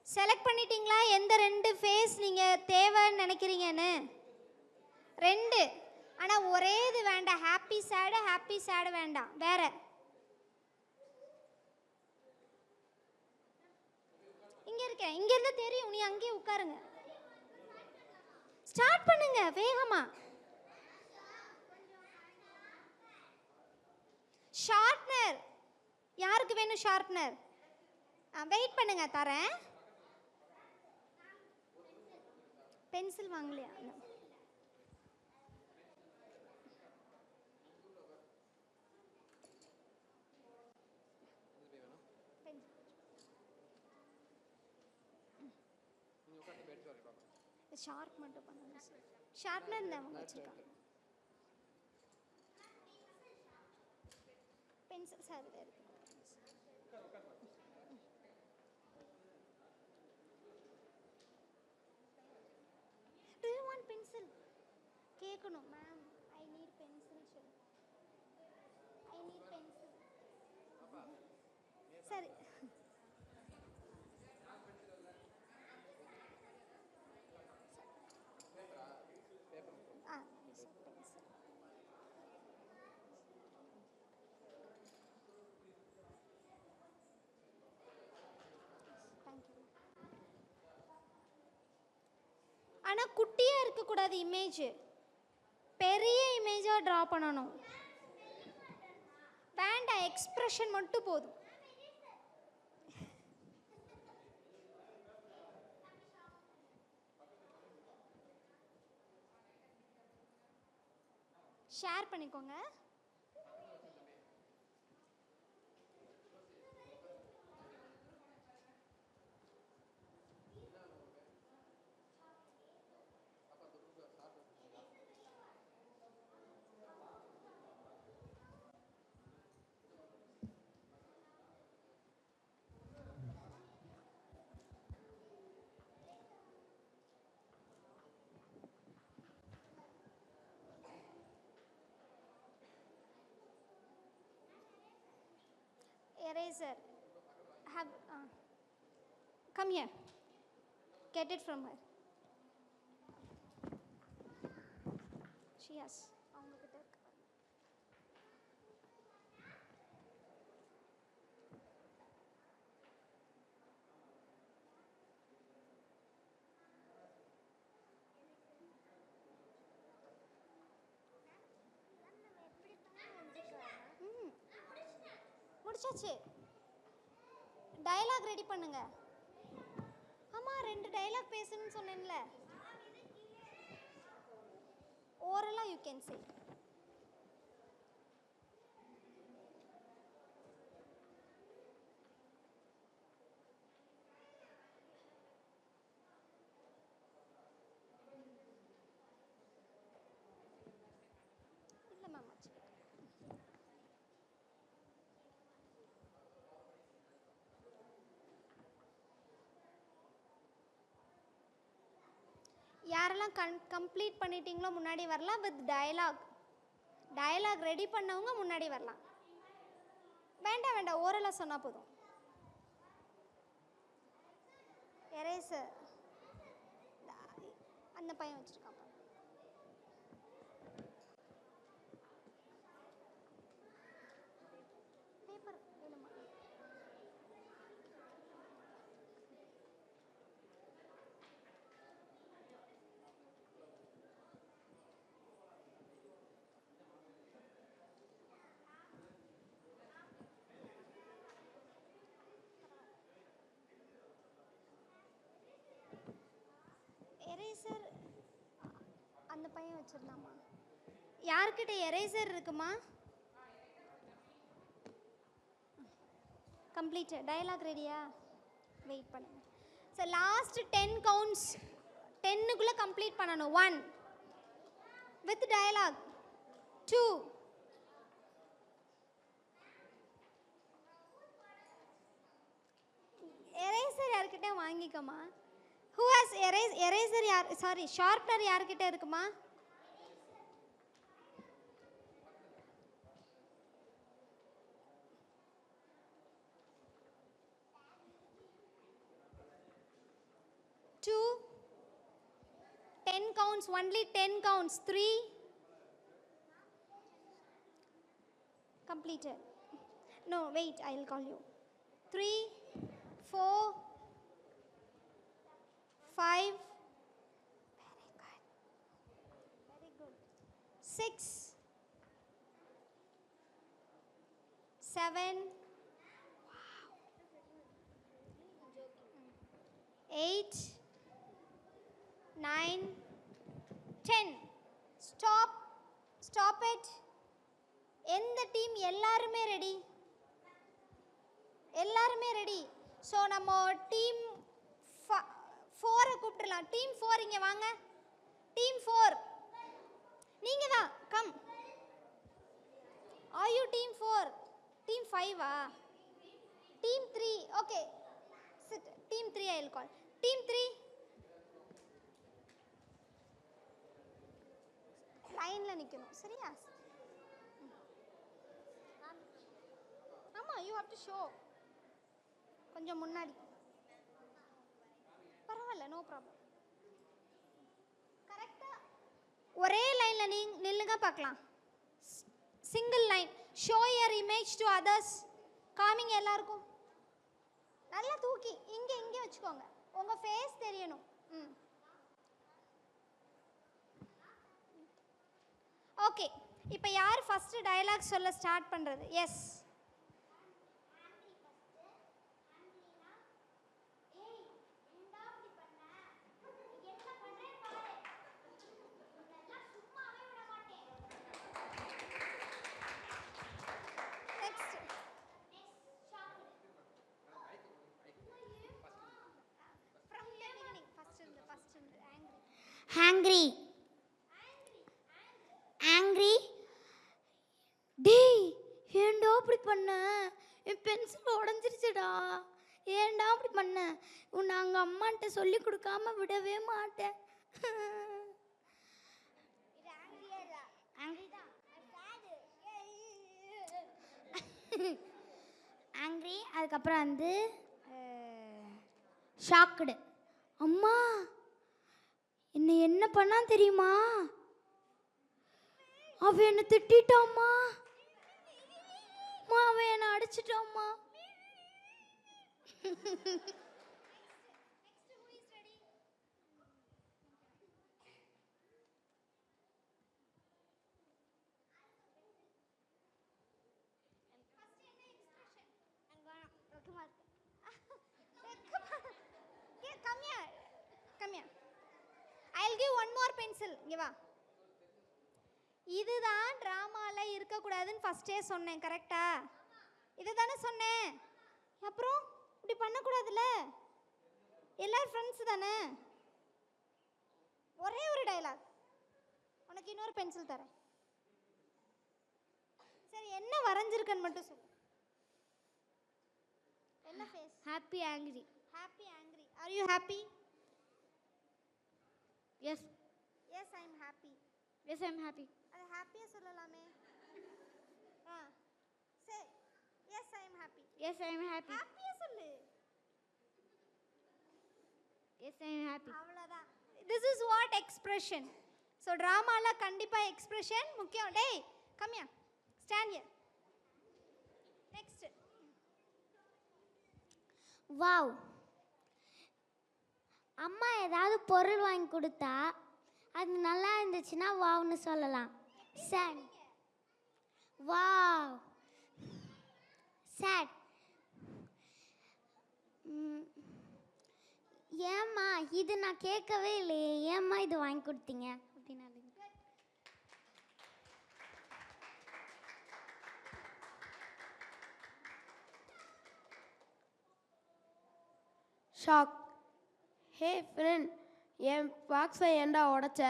செலக்ட் பண்ணிட்டீங்களா? எந்த 2 ஃபேஸ் நீங்கள் தேவைன்னு நினைக்கிறீங்கன்னு? 2. ஆனால் ஒரே இது வேண்டாம். ஹாப்பி சேடு வேண்டாம். வேற இங்கே இருக்கேன். இங்கேருந்து தெரியும். நீ அங்கேயே உட்காருங்க. ஸ்டார்ட் பண்ணுங்க வேகமா. ஷார்ப்னர் யாருக்கு வேணும்? ஷார்ப்னர் வெயிட் பண்ணுங்க, தரேன். பென்சில் வாங்கலையா? ஷார்ப் மட்டும் பண்ணுங்க சார். ஷார்ப்னர் தான் வச்சிருக்காங்க. பென்சில் சார் இருக்கு. Do you want pencil? கேட்கணும் மேம். I need pencil சொல்லு. I need pencil. சரி. ஆனால் குட்டியாக இருக்கக்கூடாது இமேஜ், பெரிய இமேஜாக ட்ரா பண்ணணும். வேண்டாம், எக்ஸ்பிரஷன் மட்டும் போதும். ஷேர் பண்ணிக்கோங்க. eraser. Have come here. Get it from her. She has. அவங்க கிட்ட இருக்கு. முடிச்சாச்சு. டயலாக் ரெடி பண்ணுங்க. ஆமா 2 டயலாக் பேசணும்னு சொன்னேன்ல. ஓரலா யூ கேன் சே. இல்ல மேம் ஆச்சு. யாரெல்லாம் கம்ப்ளீட் பண்ணிட்டீங்களோ முன்னாடி வரலாம். வித் டயலாக் ரெடி பண்ணவங்க முன்னாடி வரலாம். வேண்டாம் ஓரலாக சொன்னால் போதும். எரேசர் அந்த பையன் வச்சுருக்கான். பேப்பர் வேணுமா? எரேசர் அந்த பையன் வச்சிருந்தாமா? யார்கிட்ட எரேசர் இருக்குமா? கம்ப்ளீட் டயலாக் ரெடியா? வெயிட் பண்ணுங்க. ஸோ லாஸ்ட் 10 கவுண்ட்ஸ் 10க்குள்ளே கம்ப்ளீட் பண்ணணும். 1 வித் டயலாக், 2 எரேசர் யார்கிட்ட வாங்கிக்கோமா. Who has eraser யார் சாரி ஷார்ப்னர் யார்கிட்ட இருக்குமா? Two. 10 counts. Only 10 counts. 3. Completed. No, wait. I will call you. 3, 4, 5. Very good. 6, 7. 8, 9, 10. Stop it. எந்த team எல்லாருமே ரெடி. ஸோ நம்ம டீம் 4 கூப்பிட்டுலாம். டீம் 4 இங்கே வாங்க. டீம் 4 நீங்கள் தான். Come. Are you team 4? Team 5ஆ? Team 3. Okay sit. Team 3 I will call. Team 3 லைனில் நிற்கணும். சரியா? ஆமாம், யூ ஹேவ் டு ஷோ. கொஞ்சம் முன்னாடி. பரவாயில்ல, நோ ப்ராப்ளம். கரெக்டாக ஒரே லைனில் நில்லுங்க பார்க்கலாம். Single line. Show your image to others. காமிங்க எல்லாருக்கும். நல்லா தூக்கி இங்கே வச்சுக்கோங்க. உங்கள் ஃபேஸ் தெரியணும். ஓகே, இப்போ யார் ஃபர்ஸ்ட் டயலாக் சொல்ல ஸ்டார்ட் பண்ணுறது? எஸ். Angry. டேய், ஏன்டா அப்படி பண்ண? என் பென்சில் உடஞ்சிருச்சுடா. ஏன்டா அப்படி பண்ண? உன்னை அங்கே அம்மான்ட்ட சொல்லி கொடுக்காம விடவே மாட்டேன். ஆங்க்ரி, அதுக்கப்புறம் வந்து ஷாக்குடு. அம்மா என்னை என்ன பண்ணான் தெரியுமா? அவன் என்னை திட்டாம்மா. அம்மா அவன் என்னை அடிச்சிட்டாம்மா. I'll give one more pencil. இங்க வா. இதுதான் டிராமால இருக்க கூடாதுன்னு ஃபர்ஸ்டே சொன்னேன், கரெக்ட்டா? இதுதானே சொன்னேன். அப்புறம் இப்படி பண்ண கூடாதுல? எல்லாரும் ஃப்ரெண்ட்ஸ் தானே? ஒரே ஒரு டயலாக். உனக்கு இன்னொரு பென்சில் தரேன். சரி, என்ன வரைஞ்சிருக்கன்னு மட்டும் சொல்லு. என்ன face? Happy angry. Happy angry. Are you happy? Yes. Yes, I am happy. Yes, I am happy. அது ஹாப்பியா சொல்லலாமே. Say yes, I am happy. Yes, I am happy. ஹாப்பியா சொல்லு. Yes, I am happy. அவ்வளவுதான். This is what expression. So dramaல கண்டிப்பா expression முக்கியம். டேய் come here. Stand here. Next. Wow. அம்மா ஏதாவது பொருள் வாங்கி கொடுத்தா அது நல்லா இருந்துச்சுன்னா வாவ்னு சொல்லலாம். சேட். வாவ். சேட். ஏம்மா இது நான் கேட்கவே இல்லையே, ஏம்மா இது வாங்கி கொடுத்தீங்க அப்படின்னு. ஷாக். ஹே ஃப்ரெண்ட், என் பாக்ஸை ஏன்டா உடைச்ச?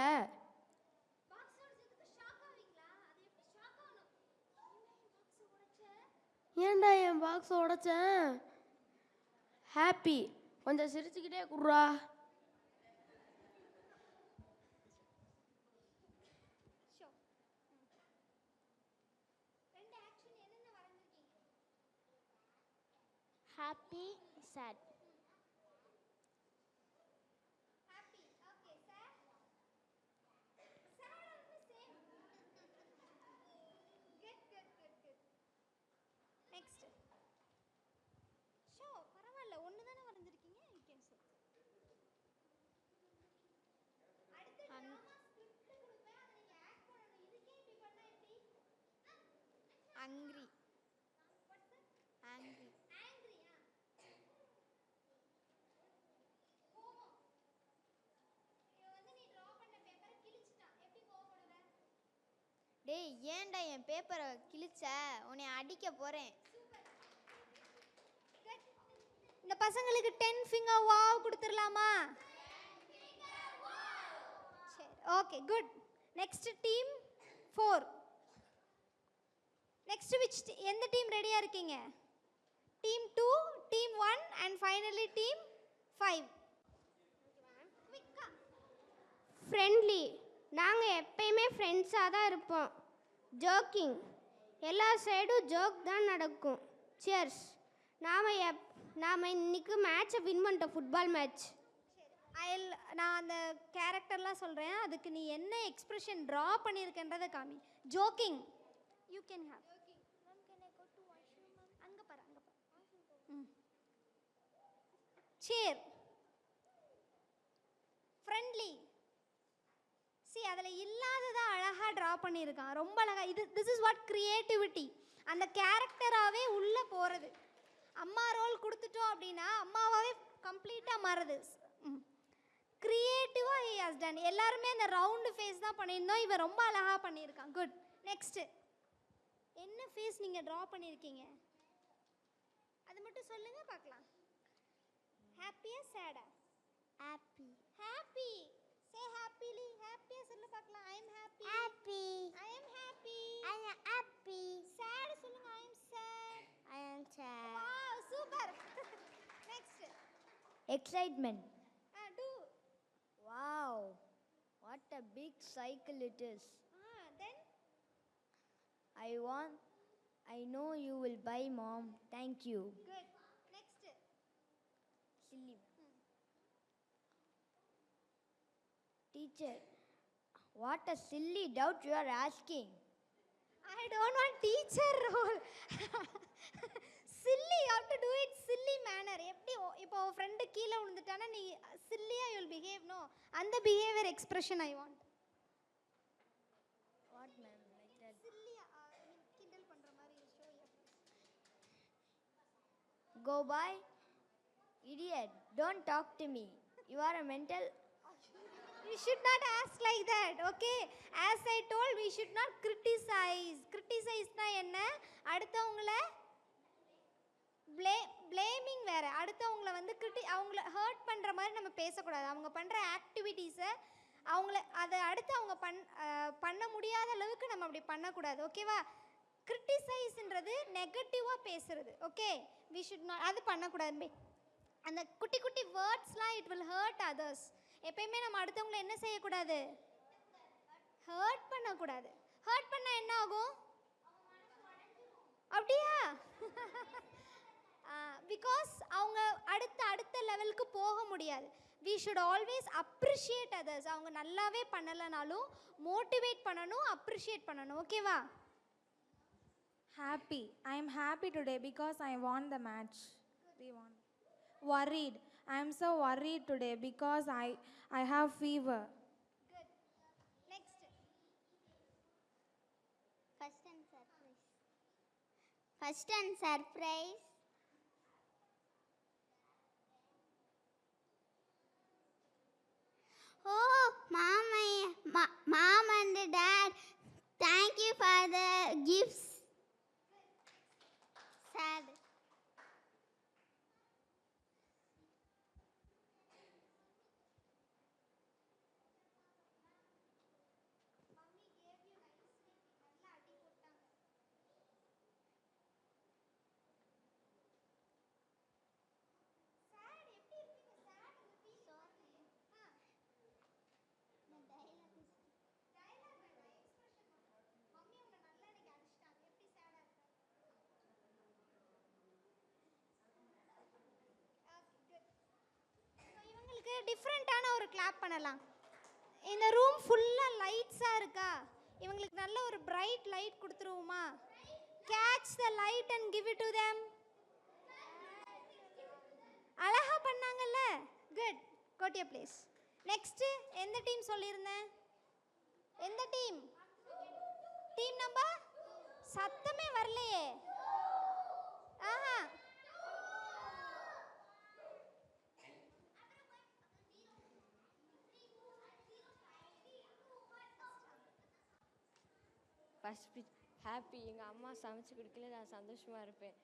ஏன்டா என் பாக்ஸை உடைச்சேன்? ஹாப்பி, கொஞ்சம் சிரிச்சுக்கிட்டே குடுறா. Happy, sad. Angry. Angry. டேய் ஏன்டா என் பேப்பரை கிழிச்ச? உன்னை அடிக்க போறேன். இந்த பசங்களுக்கு 10 finger wow கொடுத்துடலாமா? சரி, okay, good. Next team 4. Next எந்த டீம் ரெடியா இருக்கீங்க? Team 2, team 1 and finally team 5. Friendly. நாங்கள் எப்பயுமே ஃப்ரெண்ட்ஸாக தான் இருப்போம். ஜோக்கிங். எல்லா சைடும் ஜோக் தான் நடக்கும். சியர்ஸ். நாம் இன்னைக்கு மேட்சை வின் பண்ணிட்டோம், ஃபுட்பால் மேட்ச். நான் அந்த கேரக்டர்லாம் சொல்கிறேன், அதுக்கு நீ என்ன எக்ஸ்பிரஷன் ட்ரா பண்ணியிருக்கன்றதை காமி. Joking you can have. அங்கே பாரு, அங்கே பாரு. சேர். ஃப்ரெண்ட்லி. அதில் இல்லாததை அழகாக ட்ரா பண்ணியிருக்கான், ரொம்ப அழகாக. This is what creativity. அந்த கேரக்டராகவே உள்ளே போகிறது. அம்மா ரோல் கொடுத்துட்டோம் அப்படின்னா அம்மாவாகவே கம்ப்ளீட்டாக மாறுது. கிரியேட்டிவாக ஹி ஹஸ் டன். எல்லாருமே அந்த ரவுண்டு ஃபேஸ் தான் பண்ணியிருந்தோம், இவன் ரொம்ப அழகாக பண்ணியிருக்கான். குட். நெக்ஸ்ட்டு என்ன ஃபேஸ் நீங்கள் ட்ரா பண்ணியிருக்கீங்க அது மட்டும் சொல்லுங்கள் பார்க்கலாம். ஹாப்பியா சேடா? Happy. Happy. Say happily. Happy சொல்லு பார்க்கலாம். I am happy. Happy. I am happy. I am happy. Sad சொல்லுங்க. I am sad. I am sad. Wow, super. Next. Excitement. Do. Wow, what a big cycle it is. Then I want I know you will buy, Mom. Thank you. Good. Next. Silly. Teacher, what a silly doubt you are asking. I don't want teacher role. Silly, you have to do it silly manner. எப்படி இப்போ உன் friend கீழே விழுந்துட்டானா நீ சில்லியா you will behave no அந்த behaviour expression I want. What, ma'am? Like that. சில்லியா கிண்டல் பண்ற மாதிரி show you. Go by. Idiot, don't talk to me. You are a mental. You should not ask like that, okay? As I told, we should not criticize. Criticize na என்ன அடுத்தவங்கள blaming வேற. அடுத்தவங்கள வந்து அவங்கள hurt பண்ற மாதிரி நம்ம பேசக்கூடாது. அவங்க பண்ற ஆக்டிவிட்டீஸை அவங்கள அதை அடுத்து அவங்க பண்ண முடியாத அளவுக்கு நம்ம அப்படி பண்ணக்கூடாது, ஓகேவா? கிரிட்டிசைஸ்ன்றது நெகட்டிவாக பேசுறது, ஓகே? வி ஷுட் நாட் அது பண்ணக்கூடாது. அந்த குட்டி குட்டி வேர்ட்ஸ்லாம் இட் வில் ஹர்ட் அதர்ஸ். எப்பயுமே நம்ம அடுத்தவங்களை என்ன செய்யக்கூடாது? ஹர்ட் பண்ணக்கூடாது. ஹர்ட் பண்ணால் என்ன ஆகும்? அப்படியா? பிகாஸ் அவங்க அடுத்த லெவலுக்கு போக முடியாது. We should always appreciate others. அவங்க நல்லாவே பண்ணலைனாலும் மோட்டிவேட் பண்ணணும், அப்ரிஷியேட் பண்ணணும், ஓகேவா? Happy. I am happy today because I won the match. We won. Worried. I am so worried today because I have fever. Good. Next. First and surprise. First and surprise. Oh, Mom and Dad, thank you for the gifts. Sad. டிஃப்ரெண்ட்டான ஒரு clap பண்ணலாம். இந்த room ஃபுல்லாக லைட்ஸாக இருக்கா? இவங்களுக்கு நல்ல ஒரு bright light கொடுத்துருவோமா? Catch the light and give it to them. அழகா பண்ணாங்கல்ல? Good. Go to your place. Next எந்த டீம் சொல்லியிருந்தேன்? எந்த டீம்? டீம் நம்பர் சத்தமே வரலையே. ஆஹா, ஃபர்ஸ்ட் ஹாப்பி. எங்கள் அம்மா சமைச்சு கொடுக்கல நான் சந்தோஷமாக இருப்பேன்.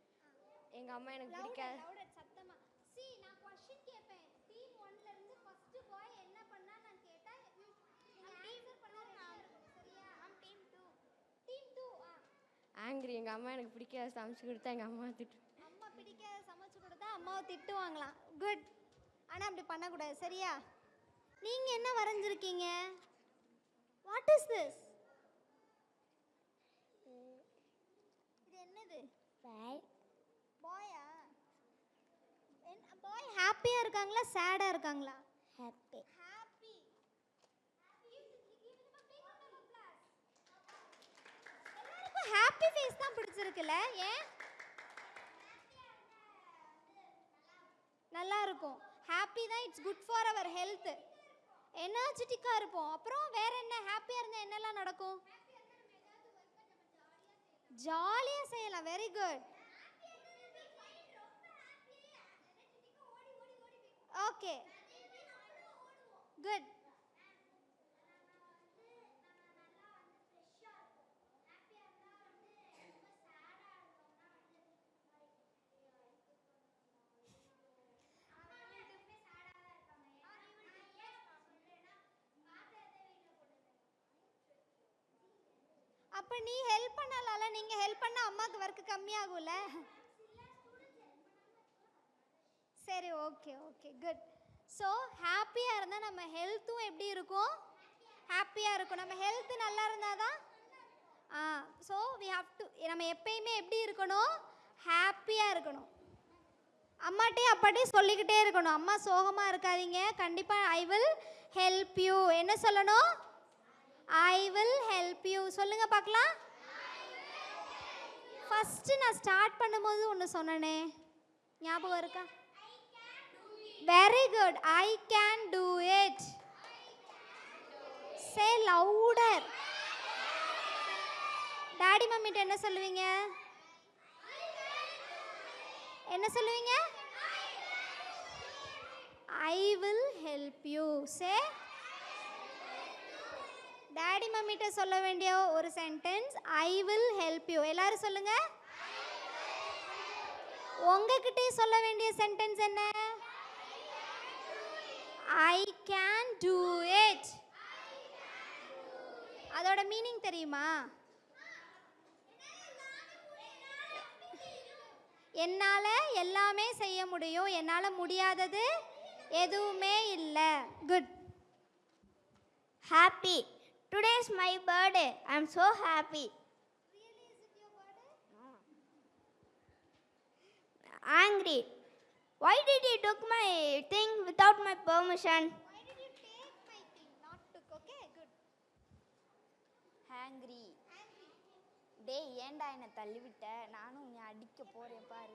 எங்கள் அம்மா எனக்கு பிடிக்காது. சத்தமா சி நான் क्वेश्चन கேட்பேன். டீம் 1ல இருந்து ஃபர்ஸ்ட் பாய் என்ன பண்ணா நான் கேட்டா நீங்க ஆன்சர் பண்ண ரெடியா இருக்கணும், சரியா? டீம் 2. Team 2 angry. எங்கள் அம்மா எனக்கு பிடிக்காத சமைச்சு கொடுத்தா எங்கள் அம்மா திட்டு. அம்மா பிடிக்காத சமைச்சு கொடுத்தா அம்மாவை திட்டுவாங்களாம். குட். ஆனா அப்படி பண்ணக்கூடாது, சரியா? நீங்க என்ன வரைஞ்சிருக்கீங்க? What is this? இது என்னது? பாயா? பாய் ஹாப்பியா இருக்காங்களா சேடா இருக்காங்களா? Happy. ஹாப்பி. எல்லாருக்கும் ஹாப்பி ஃபேஸ் தான் பிடிச்சிருக்குல்ல? ஏன்? நல்லா இருக்கும். ஹாப்பி தான் it's good for our health. எனர்ஜெட்டிக்காக இருப்போம். அப்புறம் வேற என்ன? ஹாப்பியாக இருந்தால் என்னெல்லாம் நடக்கும்? ஜாலியாக செய்யலாம். Very good. Okay, good. அப்போ நீ ஹெல்ப் பண்ணலாம்ல? நீங்கள் ஹெல்ப் பண்ணால் அம்மாவுக்கு ஒர்க்கு கம்மியாகும்ல? சரி, ஓகே ஓகே, குட். ஸோ ஹாப்பியாக இருந்தால் நம்ம ஹெல்த்தும் எப்படி இருக்கும்? ஹாப்பியாக இருக்கும். நம்ம ஹெல்த்து நல்லா இருந்தால் தான் ஸோ வி ஹாவ் டு, நம்ம எப்பயுமே எப்படி இருக்கணும்? ஹாப்பியாக இருக்கணும். அம்மாட்டையும் அப்பாட்டையும் சொல்லிக்கிட்டே இருக்கணும், அம்மா சோகமாக இருக்காதீங்க, கண்டிப்பாக ஐ வில் ஹெல்ப் யூ. என்ன சொல்லணும்? ஐ வில் ஹெல்ப் யூ. சொல்லுங்க பார்க்கலாம். ஃபஸ்ட்டு நான் ஸ்டார்ட் பண்ணும்போது ஒன்று சொன்னனே, ஞாபகம் இருக்கா? Very good. I can do it. Say louder. Daddy மம்மிட்ட என்ன சொல்லுவீங்க? என்ன சொல்லுவீங்க? I will help you. Say. Daddy மம்மிட்ட சொல்ல வேண்டிய ஒரு sentence I will help you. எல்லாரும் சொல்லுங்க. உங்ககிட்டே சொல்ல வேண்டிய சென்டென்ஸ் என்ன? I can do it. அதோட மீனிங் தெரியுமா? என்னால் எல்லாமே செய்ய முடியும், என்னால் முடியாதது எதுவுமே இல்லை. Good. Happy. Today is my birthday. I'm so happy. Really, is it your birthday? Angry. Why did you took my thing without my permission? Why did you take my thing? Not took. Okay, good. Hungry. டேய் ஏன்டா என்னை தள்ளிவிட்ட, நானும் உன்னை அடிக்க போகிறேன் பாரு.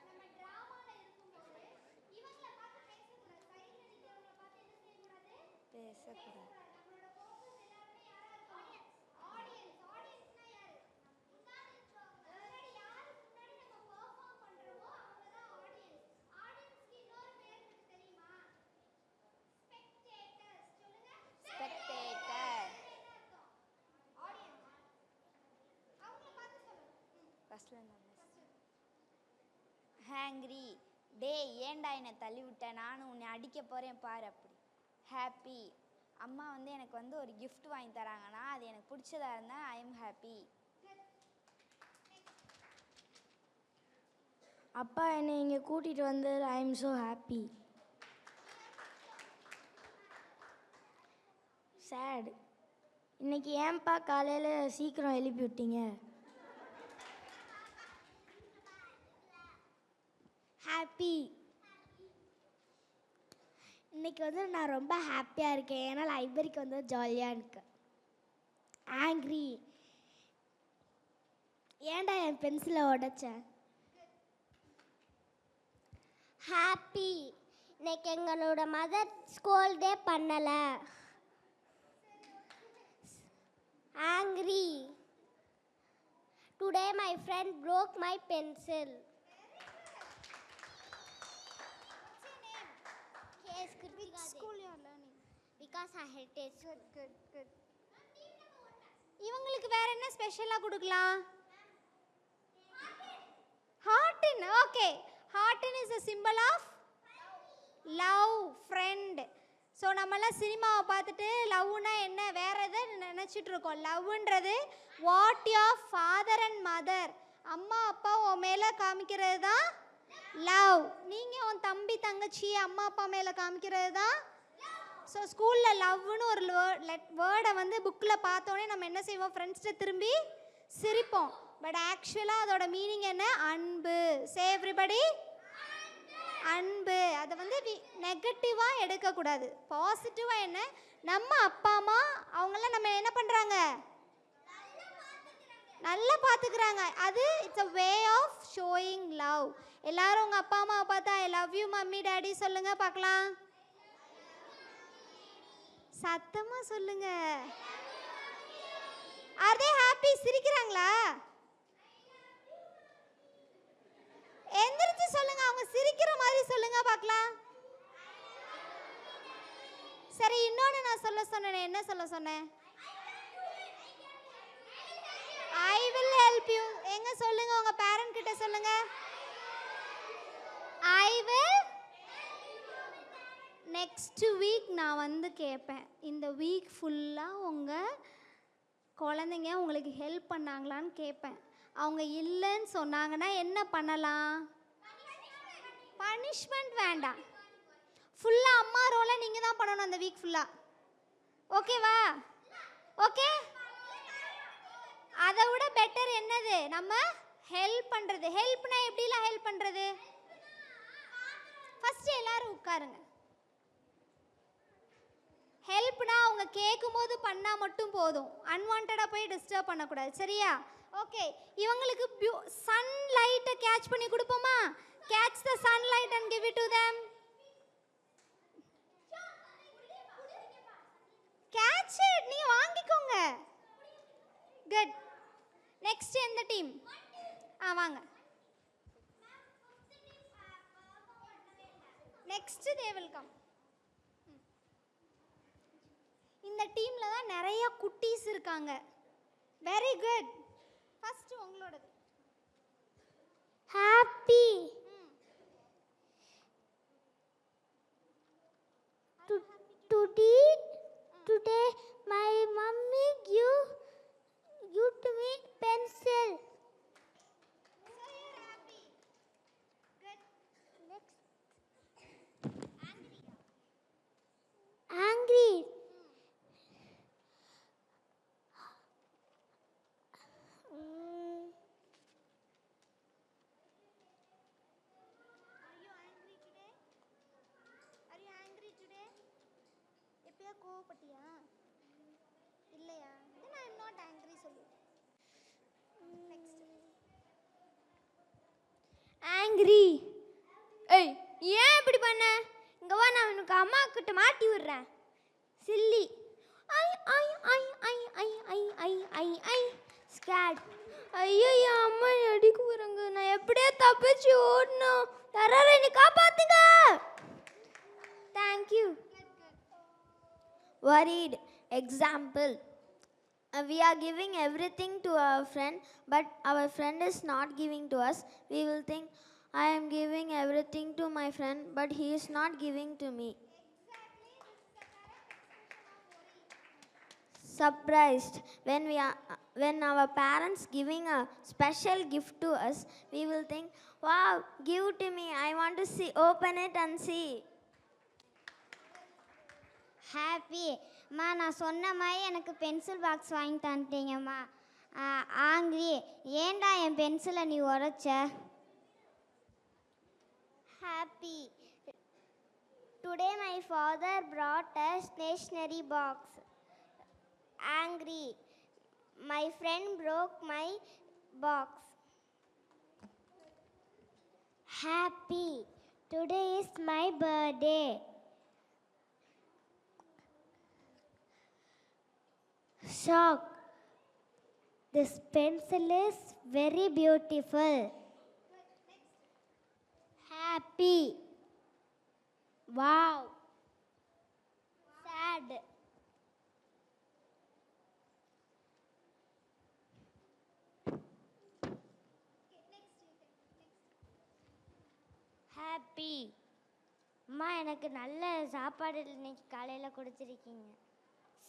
நம்ம டிராமால இருக்கும்போது இவங்கள பார்த்து பேசக்கூடாது, சைடுல நிக்கிறவங்கள பார்த்து என்ன செய்யக்கூடாது? பேசக்கூடாது. நம்மளோட ஃபோக்கஸ் எல்லாருமே யாரா இருக்கணும்? ஆடியன்ஸ். ஆடியன்ஸ்னா யாரு? முன்னாடி இருக்கவங்க. முன்னாடி யாருக்கு முன்னாடி நம்ம பெர்ஃபார்ம் பண்றோமோ அவங்க தான் ஆடியன்ஸ். ஆடியன்ஸ்க்கு இன்னொரு பேர் இருக்கு தெரியுமா? ஸ்பெக்டேட்டர்ஸ். சொல்லுங்க. ஸ்பெக்டேட்டர். ஆடியன்ஸ். அவங்கள பார்த்து சொல்லுங்க. ஃபஸ்ட்டில் நான் ஹேங்க்ரி. டேய் ஏன்டா என்னை தள்ளிவிட்ட, நானும் உன்னை அடிக்க போகிறேன் பாரு. அப்படி. ஹாப்பி. அம்மா வந்து எனக்கு வந்து ஒரு gift வாங்கி தராங்கன்னா அது எனக்கு பிடிச்சதா இருந்தால் ஐ எம் ஹாப்பி. அப்பா என்னை இங்கே கூட்டிகிட்டு வந்து I am so happy. Sad. இன்னைக்கு ஏன்பா காலையில் சீக்கிரம் எழுப்பி விட்டீங்க? ஹாப்பி. இன்னைக்கு வந்து நான் ரொம்ப ஹாப்பியாக இருக்கேன், ஏன்னா லைப்ரரிக்கு வந்து ஜாலியாக இருக்கேன். ஆங்க்ரி. ஏன்டா என் பென்சிலை உடைச்சேன்? ஹாப்பி. இன்னைக்கு எங்களோட மதர் ஸ்கோல்டே பண்ணலை. Angry. Today my friend broke my pencil. Which school you are learning? Because I hate it. Good. இவங்களுக்கு வேற என்ன ஸ்பெஷலா கொடுக்கலாம்? ஹார்ட்டின். ஓகே. ஹார்ட்டின் is a symbol of love, friend. So நம்மளாம் சினிமாவை பார்த்துட்டு லவ்னா என்ன வேற எதை நினச்சிட்டு இருக்கோம். லவ்ன்றது what your father and mother, அம்மா அப்பா உன் மேலே காமிக்கிறது தான் லவ். நீங்கள் உன் தம்பி தங்கச்சி அம்மா அப்பா மேலே காமிக்கிறது தான். ஸோ ஸ்கூலில் லவ்னு ஒரு வேர்டை வந்து புக்கில் பார்த்தோன்னே நம்ம என்ன செய்வோம்? ஃப்ரெண்ட்ஸ்கிட்ட திரும்பி சிரிப்போம். பட் ஆக்சுவலாக அதோட மீனிங் என்ன? அன்பு. சே எவ்ரிபடி. அன்பு. அதை வந்து நெகட்டிவாக எடுக்கக்கூடாது, பாசிட்டிவாக. என்ன? நம்ம அப்பா அம்மா அவங்களாம் நம்ம என்ன பண்ணுறாங்க? நல்லா பார்த்துக்கிறாங்க. அது it's a way of showing love. எல்லாரும் உங்கள் அப்பா அம்மாவை பார்த்தா I love you mummy daddy சொல்லுங்க பார்க்கலாம். சத்தமாக சொல்லுங்க. Are they happy? சிரிக்கிறாங்களா? எந்திரிச்சு சொல்லுங்க, அவங்க சிரிக்கிற மாதிரி சொல்லுங்க பார்க்கலாம். சரி, இன்னொன்று நான் சொல்ல சொன்னேன். என்ன சொல்ல சொன்னேன்? ஐ வில் ஹெல்ப் யூ. எங்க சொல்லுங்க, உங்க பேரண்ட் கிட்ட சொல்லுங்க. I will. நெக்ஸ்ட் வீக் நான் வந்து கேட்பேன், இந்த வீக் ஃபுல்லாக உங்கள் குழந்தைங்க உங்களுக்கு ஹெல்ப் பண்ணாங்களான்னு கேட்பேன். அவங்க இல்லைன்னு சொன்னாங்கன்னா என்ன பண்ணலாம்? பனிஷ்மெண்ட் வேண்டாம், ஃபுல்லாக அம்மா ரோலை நீங்கள் தான் பண்ணணும் அந்த வீக் ஃபுல்லாக. ஓகேவா? ஓகே. அதை விட பெட்டர் என்னது? நம்ம ஹெல்ப் பண்ணுறது. ஹெல்ப்னா எப்படிலாம் ஹெல்ப் பண்ணுறது? ஃபஸ்ட்டு எல்லாரும் உட்காருங்க. ஹெல்ப்னா அவங்க கேட்கும்போது பண்ணால் மட்டும் போதும், அன்வான்டாக போய் டிஸ்டர்ப் பண்ணக்கூடாது. சரியா? ஓகே, இவங்களுக்கு சன்லைட்டை கேட்ச் பண்ணி கொடுப்போமா? Catch the sunlight and give it to them. Catch it, நீ வாங்கிக்கோங்க. குட். நெக்ஸ்ட் எந்த டீம்? வாங்க. Next they will come. இந்த டீம்ல தான் நிறைய குட்டீஸ் இருக்காங்க. Very good. ஃபர்ஸ்ட் உங்களோடது. Happy. Today my mummy give to me pencil. So you're happy. Good. Next. Angry. எப்பயா கோவப்பட்டியா? இல்லையா? then I am not angry சொல்லு. Angry. ஏய், ஏன் இப்படி பண்ண? இங்க வா, நான் உனக்கு அம்மா கிட்ட மாட்டி விடுறேன். சில்லி. ஐ ஐ ஐ ஐ ஐ ஐ ஐ ஐ ஐ ஸ்கேட். ஐயோ, அம்மா அடிக்க போறாங்க. நான் எப்படியே தப்பிச்சு ஓடணும். யாராவது என்னை காப்பாத்துங்க. Thank you. Worried. Example. We are giving everything to our friend, but our friend is not giving to us. We will think, I am giving everything to my friend, but he is not giving to me. Surprised. When our parents giving a special gift to us, we will think, wow, give to me. I want to see, open it and see. Happy. அம்மா, நான் சொன்ன மாதிரி எனக்கு pencil box வாங்கி தந்துட்டீங்கம்மா. Angry. ஏன்டா என் பென்சிலை நீ உடைச்ச? Happy. Today my father brought a stationery box. Angry. My friend broke my box. Happy. Today is my birthday. Shock. This pencil is very beautiful. Happy. Wow. Sad. Happy. அம்மா, எனக்கு நல்ல சாப்பாடு இன்னைக்கு காலையில் கொடுத்துருக்கீங்க.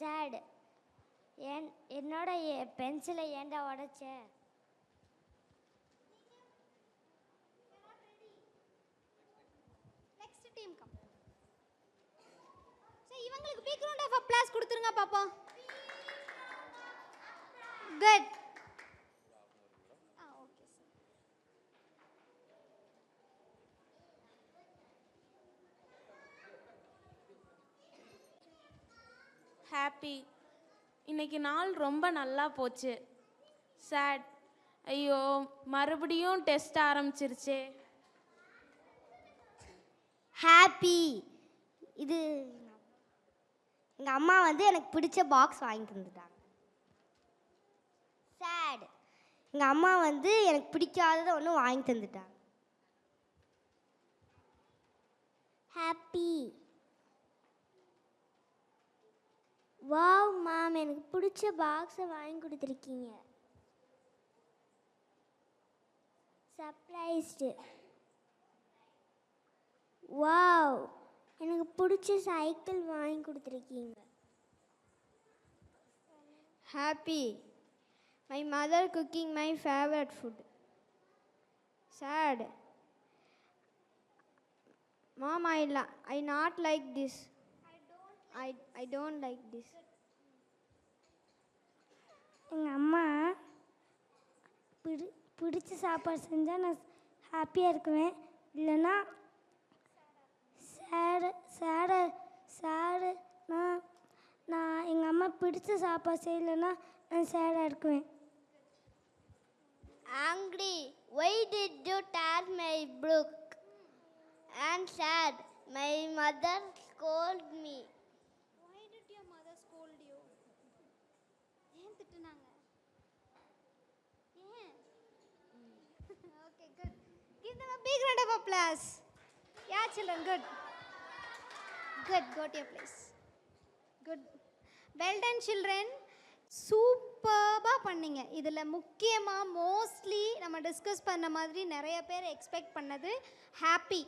Sad. என்னோட பென்சிலை ஏன்டா உடைச்ச? Next team come. சரி, இவங்களுக்கு பிக் ரவுண்ட் ஆஃப் அப்ளாஸ் கொடுத்துருங்க பாப்போம். குட். Okay sir. ஹாப்பி. இன்னைக்கு நாள் ரொம்ப நல்லா போச்சு. சேட். ஐயோ, மறுபடியும் டெஸ்ட் ஆரம்பிச்சிருச்சே. ஹாப்பி. இது எங்கள் அம்மா எனக்கு பிடிச்ச பாக்ஸ் வாங்கி தந்துட்டாங்க. சேட். எங்கள் அம்மா எனக்கு பிடிக்காததை ஒன்று வாங்கி தந்துட்டாங்க. ஹாப்பி. வாவ் மேம், எனக்கு பிடிச்ச பாக்ஸை வாங்கி கொடுத்துருக்கீங்க. சர்ப்ரைஸ்டு. வாவ், எனக்கு பிடிச்ச சைக்கிள் வாங்கி கொடுத்துருக்கீங்க. Happy. My mother cooking my favourite food. Sad. Mom, I not like this. I don't like this. எங்கள் அம்மா பிடிச்ச சாப்பாடு செஞ்சால் நான் ஹாப்பியாக இருக்குவேன். இல்லைன்னா சேடு நான் எங்கள் அம்மா பிடிச்ச சாப்பாடு செய்யலைன்னா நான் சேடாக இருக்குவேன். Angry. Why did you tear my book? And sad. My mother scolded me. Why did your mother scold you? ஏன் திட்டுனாங்க? ஏன்? Okay, good. Give them a big round of applause. Yeah, children, good. Good, go to your place. Good. Well done, children. சூப்பராக பண்ணீங்க. இதில் முக்கியமாக mostly நம்ம discuss பண்ண மாதிரி நிறைய பேர் எக்ஸ்பெக்ட் பண்ணது ஹாப்பி,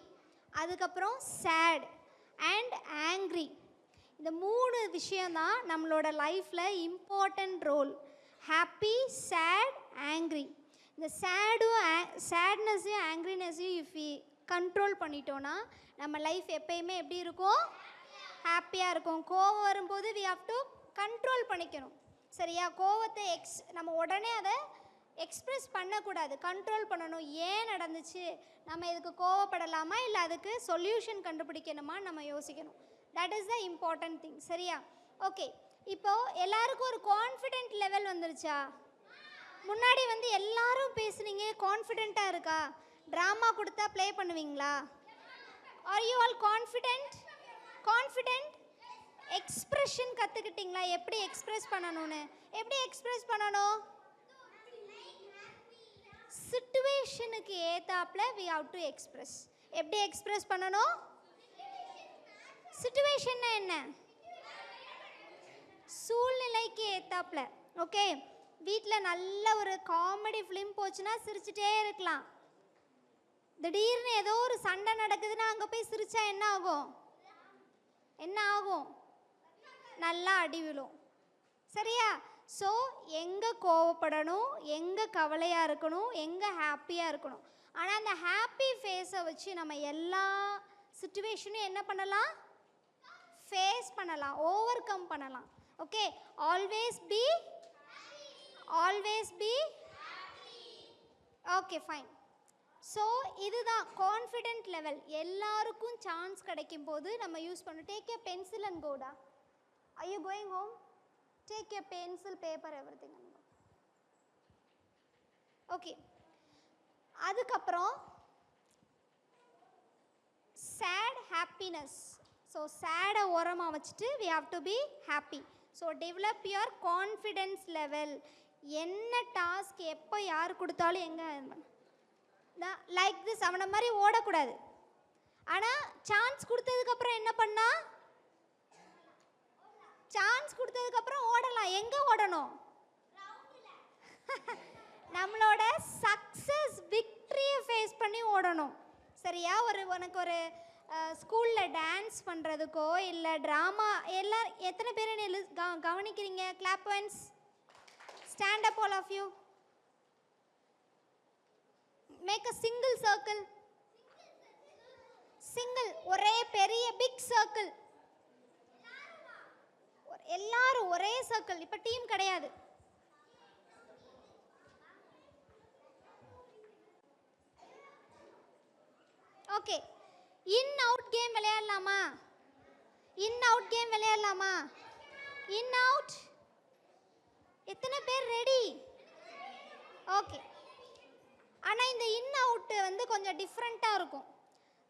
அதுக்கப்புறம் சேட் அண்ட் ஆங்க்ரி. இந்த 3 விஷயந்தான் நம்மளோட லைஃப்பில் important role. Happy, sad, angry. இந்த சேட்னஸையும் ஆங்க்ரினஸையும் இஃப் கண்ட்ரோல் பண்ணிட்டோன்னா நம்ம லைஃப் எப்பயுமே எப்படி இருக்கும்? ஹாப்பியாக இருக்கும். கோவம் வரும்போது வி ஹாவ் டு கண்ட்ரோல் பண்ணிக்கணும். சரியா? கோவத்தை நம்ம உடனே அதை எக்ஸ்ப்ரெஸ் பண்ணக்கூடாது, கண்ட்ரோல் பண்ணணும். ஏன் நடந்துச்சு, நம்ம இதுக்கு கோவப்படலாமா இல்லை அதுக்கு சொல்யூஷன் கண்டுபிடிக்கணுமா நம்ம யோசிக்கணும். That is the important thing. சரியா? ஓகே, இப்போது எல்லாருக்கும் ஒரு கான்ஃபிடென்ட் லெவல் வந்துருச்சா? முன்னாடி எல்லாரும் பேசுனீங்க, கான்ஃபிடென்ட்டாக இருக்கா? ட்ராமா கொடுத்தா ப்ளே பண்ணுவீங்களா? Are you all confident? Expression கற்றுக்கிட்டிங்களா? எப்படி எக்ஸ்ப்ரெஸ் பண்ணணும்னு? எப்படி எக்ஸ்ப்ரெஸ் பண்ணணும்? சிச்சுவேஷனுக்கு ஏத்தாப்புல வி ஹவ் டு எக்ஸ்ப்ரெஸ். எப்படி எக்ஸ்ப்ரெஸ் பண்ணணும்? சிச்சுவேஷன்னா என்ன? சூழ்நிலைக்கு ஏத்தாப்புல. ஓகே, வீட்டில் நல்ல ஒரு காமெடி ஃபிலிம் போச்சுன்னா சிரிச்சுட்டே இருக்கலாம். திடீர்னு ஏதோ ஒரு சண்டை நடக்குதுன்னா அங்கே போய் சிரிச்சா என்ன ஆகும்? நல்லா அடி விழும். சரியா? ஸோ எங்கே கோவப்படணும், எங்கே கவலையாக இருக்கணும், எங்கே ஹாப்பியாக இருக்கணும். ஆனால் அந்த ஹாப்பி ஃபேஸை வச்சு நம்ம எல்லா சிச்சுவேஷனையும் என்ன பண்ணலாம்? ஃபேஸ் பண்ணலாம், ஓவர் கம் பண்ணலாம். Okay, always be okay, fine. So இதுதான் கான்ஃபிடென்ட் லெவல். எல்லாருக்கும் சான்ஸ் கிடைக்கும் போது நம்ம யூஸ் பண்ணணும். Take a pencil and Kota. Are you going home? Take your pencil, paper, everything and go. Okay. அதுக்கப்புறம் sad happiness. So sad ஓரமாக வச்சுட்டு we have to be happy. So develop your confidence level. என்ன task எப்போ யார் கொடுத்தாலும் எங்கே like this அவனை மாதிரி ஓடக்கூடாது. ஆனால் சான்ஸ் கொடுத்ததுக்கப்புறம் என்ன பண்ணா? சான்ஸ் கொடுத்ததுக்கப்புறம் ஓடலாம். எங்கே ஓடணும்? நம்மளோட சக்ஸஸ் விக்ட்ரியை ஃபேஸ் பண்ணி ஓடணும். சரியா? உனக்கு ஒரு ஸ்கூலில் டான்ஸ் பண்ணுறதுக்கோ இல்லை ட்ராமா எத்தனை பேர் கவனிக்கிறீங்க? Clap once. Stand up all of you. Make a single circle. Single, ஒரே பெரிய பிக் சர்க்கிள். எல்லாரும் ஒரே சர்க்கிள். இப்போ டீம் கிடையாது. ஓகே, இன் அவுட் கேம் விளையாடலாமா? இன் அவுட் கேம் விளையாடலாமா? In out. எத்தனை பேர் ரெடி? ஓகே, ஆனால் இந்த இன் அவுட்டு கொஞ்சம் டிஃப்ரெண்ட்டாக இருக்கும்.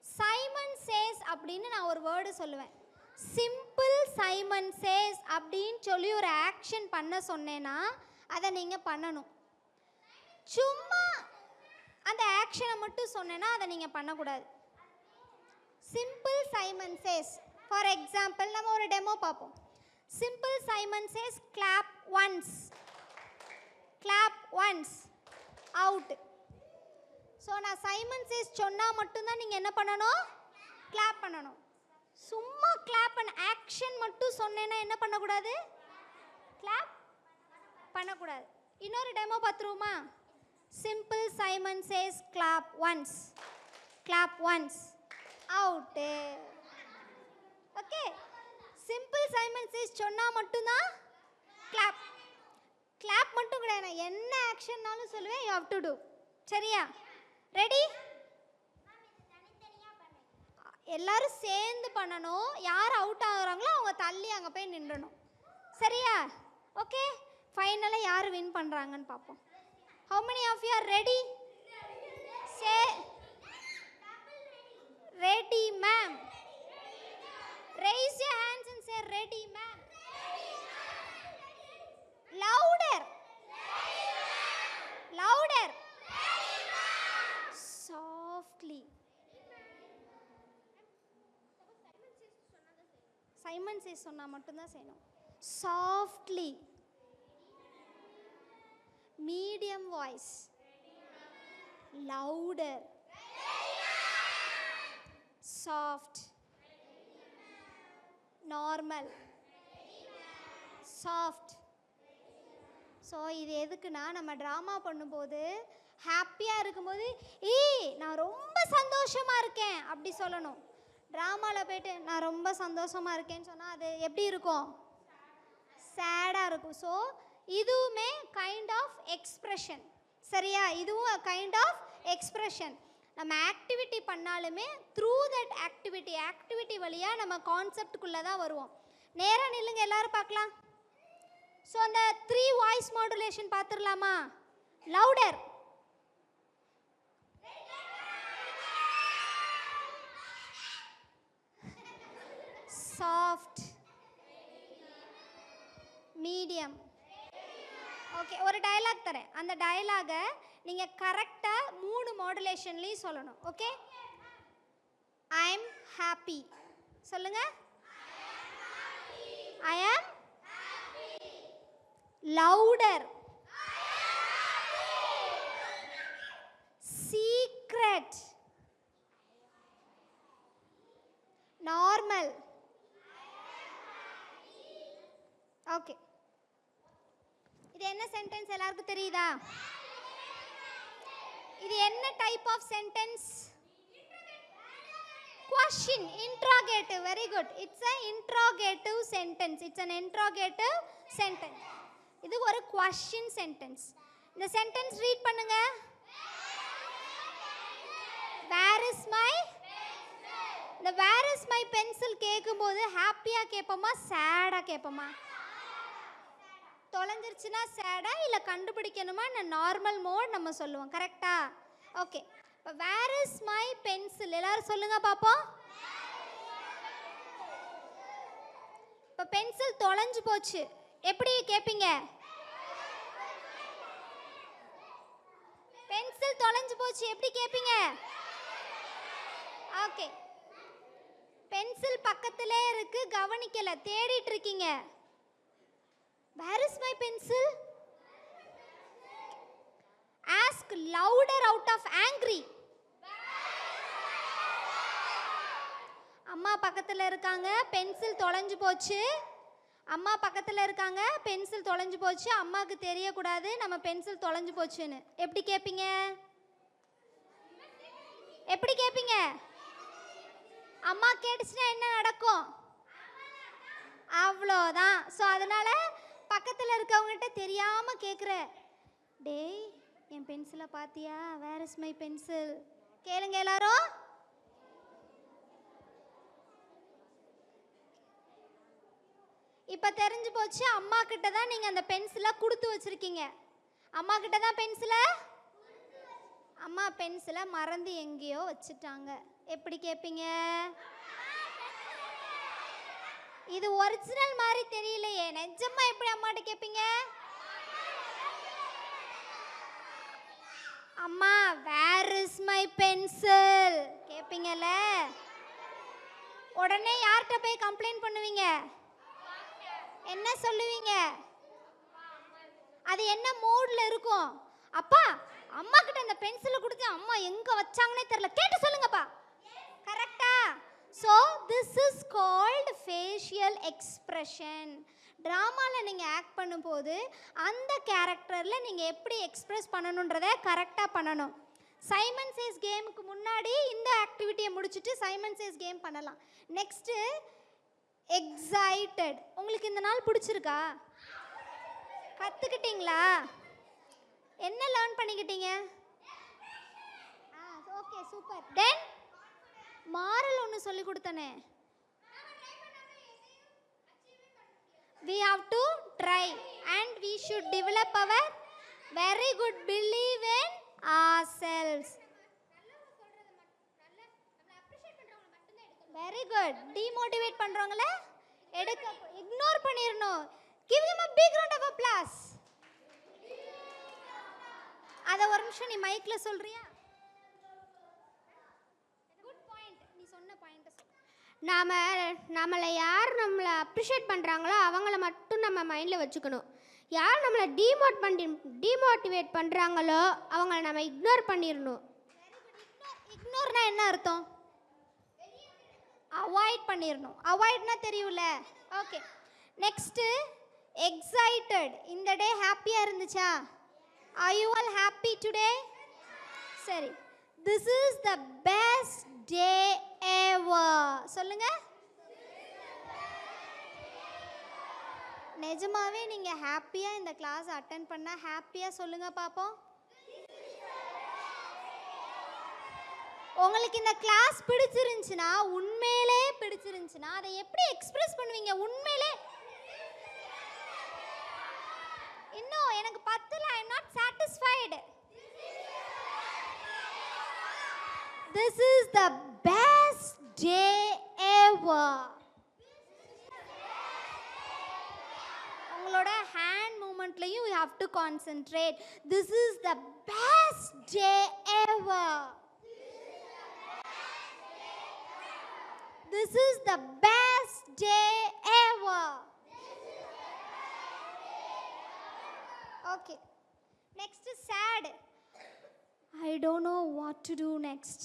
சைமன் சேஸ் அப்படின்னு நான் ஒரு வேர்டு சொல்லுவேன். சிம்பிள் சைமன் சேஸ் அப்படின்னு சொல்லி ஒரு ஆக்ஷன் பண்ண சொன்னேன்னா அதை நீங்கள் பண்ணணும். சும்மா அந்த ஆக்ஷனை மட்டும் சொன்னேன்னா அதை நீங்கள் பண்ணக்கூடாது. Simple Simon says. For example நம்ம ஒரு டெமோ பார்ப்போம். Simple Simon says clap once. Clap once. Out. So நான் சைமன் சேஸ் சொன்னால் மட்டும்தான் நீங்கள் என்ன பண்ணணும்? கிளாப் பண்ணணும். சும்மா கிளாப் அண்ட் ஆக்ஷன் மட்டும் சொன்னேன்னா என்ன பண்ணக்கூடாது? கிளாப் பண்ணக்கூடாது. இன்னொரு டெமோ பார்த்துருவோமா? Simple Simon says clap once. Clap once. Out. Okay, simple Simon says சொன்னால் மட்டும்தான் கிளாப். கிளாப் மட்டும் கிடையாது, நான் என்ன ஆக்ஷன்னாலும் சொல்லுவேன், யூ ஹவ் டு டூ. சரியா? ரெடி? எல்லாரும் சேர்ந்து பண்ணணும். யார் அவுட் ஆகுறாங்களோ அவங்க தள்ளி அங்கே போய் நின்றணும். சரியா? ஓகே, ஃபைனலாக யார் வின் பண்ணுறாங்கன்னு பார்ப்போம். How many of you are ready? Say ready, ma'am. Raise your hands and say ready, ma'am. Louder. Louder. Softly. Simon says சொன்னா மட்டும்தான் செய்யணும். Softly. Medium voice. Louder. Soft. Normal. Soft. So இது எதுக்குன்னா, நம்ம ட்ராமா பண்ணும்போது ஹாப்பியாக இருக்கும்போது நான் ரொம்ப சந்தோஷமாக இருக்கேன் அப்படி சொல்லணும். ட்ராமாவில் போய்ட்டு நான் ரொம்ப சந்தோஷமாக இருக்கேன்னு சொன்னால் அது எப்படி இருக்கும்? சேடாக இருக்கும். ஸோ இதுவுமே கைண்ட் ஆஃப் எக்ஸ்ப்ரெஷன். சரியா? இதுவும் கைண்ட் ஆஃப் எக்ஸ்ப்ரெஷன். நம்ம ஆக்டிவிட்டி பண்ணாலுமே த்ரூ தட் ஆக்டிவிட்டி வழியாக நம்ம கான்செப்டுக்குள்ளே தான் வருவோம். நேராக நில்லுங்க, எல்லாரும் பார்க்கலாம். ஸோ அந்த 3 வாய்ஸ் மாடுலேஷன் பார்த்துடலாமா? லவுடர். சாஃப்ட். மீடியம். ஓகே, ஒரு டயலாக் தரேன். அந்த டயலாகை நீங்கள் கரெக்டாக 3 மாடுலேஷன்லேயும் சொல்லணும். ஓகே? ஐ எம் ஹாப்பி சொல்லுங்க. I am louder. Secret. Normal. Okay. இது என்ன சென்டென்ஸ் எல்லாருக்கும் தெரியுதா? இது என்ன type of sentence? Question, interrogative. Very good. It's an interrogative sentence. It's an interrogative sentence. இது ஒரு question sentence. இந்த sentence read பண்ணுங்க. Where is my pencil? இந்த where is my pencil கேட்கும்போது ஹாப்பியா கேட்போமா சேடா கேட்போமா? தொலைஞ்சிருச்சுன்னா சேடா இல்லை கண்டுபிடிக்கணுமா? நார்மல் மோட் நம்ம சொல்லுவோம். கரெக்டா? ஓகே. இப்போ வேர் இஸ் மை பென்சில் எல்லாரும் சொல்லுங்க பார்ப்போம். இப்போ பென்சில் தொலைஞ்சு போச்சு எப்படி கேட்பீங்க? பென்சில் தொலைஞ்சு போச்சு எப்படி கேட்பீங்க? ஓகே. பென்சில் பக்கத்திலே இருக்கு, கவனிக்கல, தேடிட்டு இருக்கீங்க. Where is my pencil? Ask louder out of angry. அம்மா பக்கத்தில் இருக்காங்க, பென்சில் தொலைஞ்சு போச்சு. அம்மா பக்கத்தில் இருக்காங்க, பென்சில் தொலைஞ்சு போச்சு. அம்மாவுக்கு தெரியக்கூடாது நம்ம பென்சில் தொலைஞ்சு போச்சுன்னு. எப்படி கேட்பீங்க? எப்படி கேட்பீங்க? அம்மா கேட்டுச்சுன்னா என்ன நடக்கும்? அவ்வளோதான். ஸோ அதனால பக்கத்தில் இருக்கவங்ககிட்ட தெரியாமல் கேட்குற, டேய் என் பென்சிலை பார்த்தியா? வேர் இஸ் மை பென்சில் கேளுங்க எல்லாரும். இப்போ தெரிஞ்சு போச்சு, அம்மா கிட்ட தான் நீங்கள் அந்த பென்சிலை கொடுத்து வச்சுருக்கீங்க. அம்மா கிட்ட தான் பென்சிலை, அம்மா பென்சிலை மறந்து எங்கேயோ வச்சுட்டாங்க. எப்படி கேட்பீங்க? இது ஒரிஜினல் மாதிரி தெரியலையே, நிஜமா எப்படி அம்மாட்ட கேட்பீங்க? அம்மா வேர் இஸ் மை பென்சில் கேட்பீங்கல்ல. உடனே யார்கிட்ட போய் கம்ப்ளைண்ட் பண்ணுவீங்க? என்ன சொல்லுவீங்க? அது என்ன மூட்ல இருக்கும்? அப்பா அம்மா கிட்ட அந்த பென்சிலை கொடுத்து அம்மா எங்க வச்சாங்கன்னே தெரியல, கேட்டு சொல்லுங்கப்பா. கரெக்டா? So this is called facial expression. ட்ராமாவில் நீங்கள் ஆக்ட் பண்ணும்போது அந்த கேரக்டரில் நீங்கள் எப்படி எக்ஸ்ப்ரெஸ் பண்ணணுன்றதை கரெக்டாக பண்ணணும். சைமன் சேஸ் கேமுக்கு முன்னாடி இந்த ஆக்டிவிட்டியை முடிச்சுட்டு சைமன் சேஸ் கேம் பண்ணலாம். Next excited. உங்களுக்கு இந்த நாள் பிடிச்சிருக்கா? கற்றுக்கிட்டீங்களா? என்ன லேர்ன் பண்ணிக்கிட்டீங்க? Okay super. தென் மாரல் ஒன்று சொல்லி கொடுத்தனே. We have to try and we should develop our very good belief in ourselves. Very good. Demotivate பண்றவங்கள எடுக்க ignore பண்ணிரணும். Give them a big round of applause. அத ஒரு நிமிஷம் நீ மைக்ல சொல்றியா? Good point. நீ சொன்ன பாயிண்ட் சொல்லு. நம்மளை யார் நம்மளை அப்ரிஷியேட் பண்ணுறாங்களோ அவங்கள மட்டும் நம்ம மைண்டில் வச்சுக்கணும். யார் நம்மளை டீமோட்டிவேட் பண்ணுறாங்களோ அவங்கள நம்ம இக்னோர் பண்ணிடணும். இக்னோர்னா என்ன அர்த்தம்? அவாய்ட் பண்ணிரணும். அவாய்ட்னா தெரியும்ல? ஓகே. Next excited. இந்த டே ஹாப்பியா இருந்துச்சா? Are you all happy today? சரி. This is the best day ever. சொல்லுங்க. நிஜமாவே நீங்க ஹாப்பியா இந்த கிளாஸ் அட்டெண்ட் பண்ணா ஹாப்பியா சொல்லுங்க பாப்போம். உங்களுக்கு இந்த கிளாஸ் பிடிச்சிருந்துச்சுன்னா, உண்மையிலே பிடிச்சிருந்துச்சுன்னா அதை எப்படி எக்ஸ்பிரஸ் பண்ணுவீங்க? உண்மையிலே இன்னும் எனக்கு பத்தல. I am not satisfied. This is the best day ever. உங்களோட ஹேண்ட் மூமெண்ட்லயும் you have to concentrate. This is the best day ever. This is the best day ever. Okay. Next is sad. I don't know what to do next.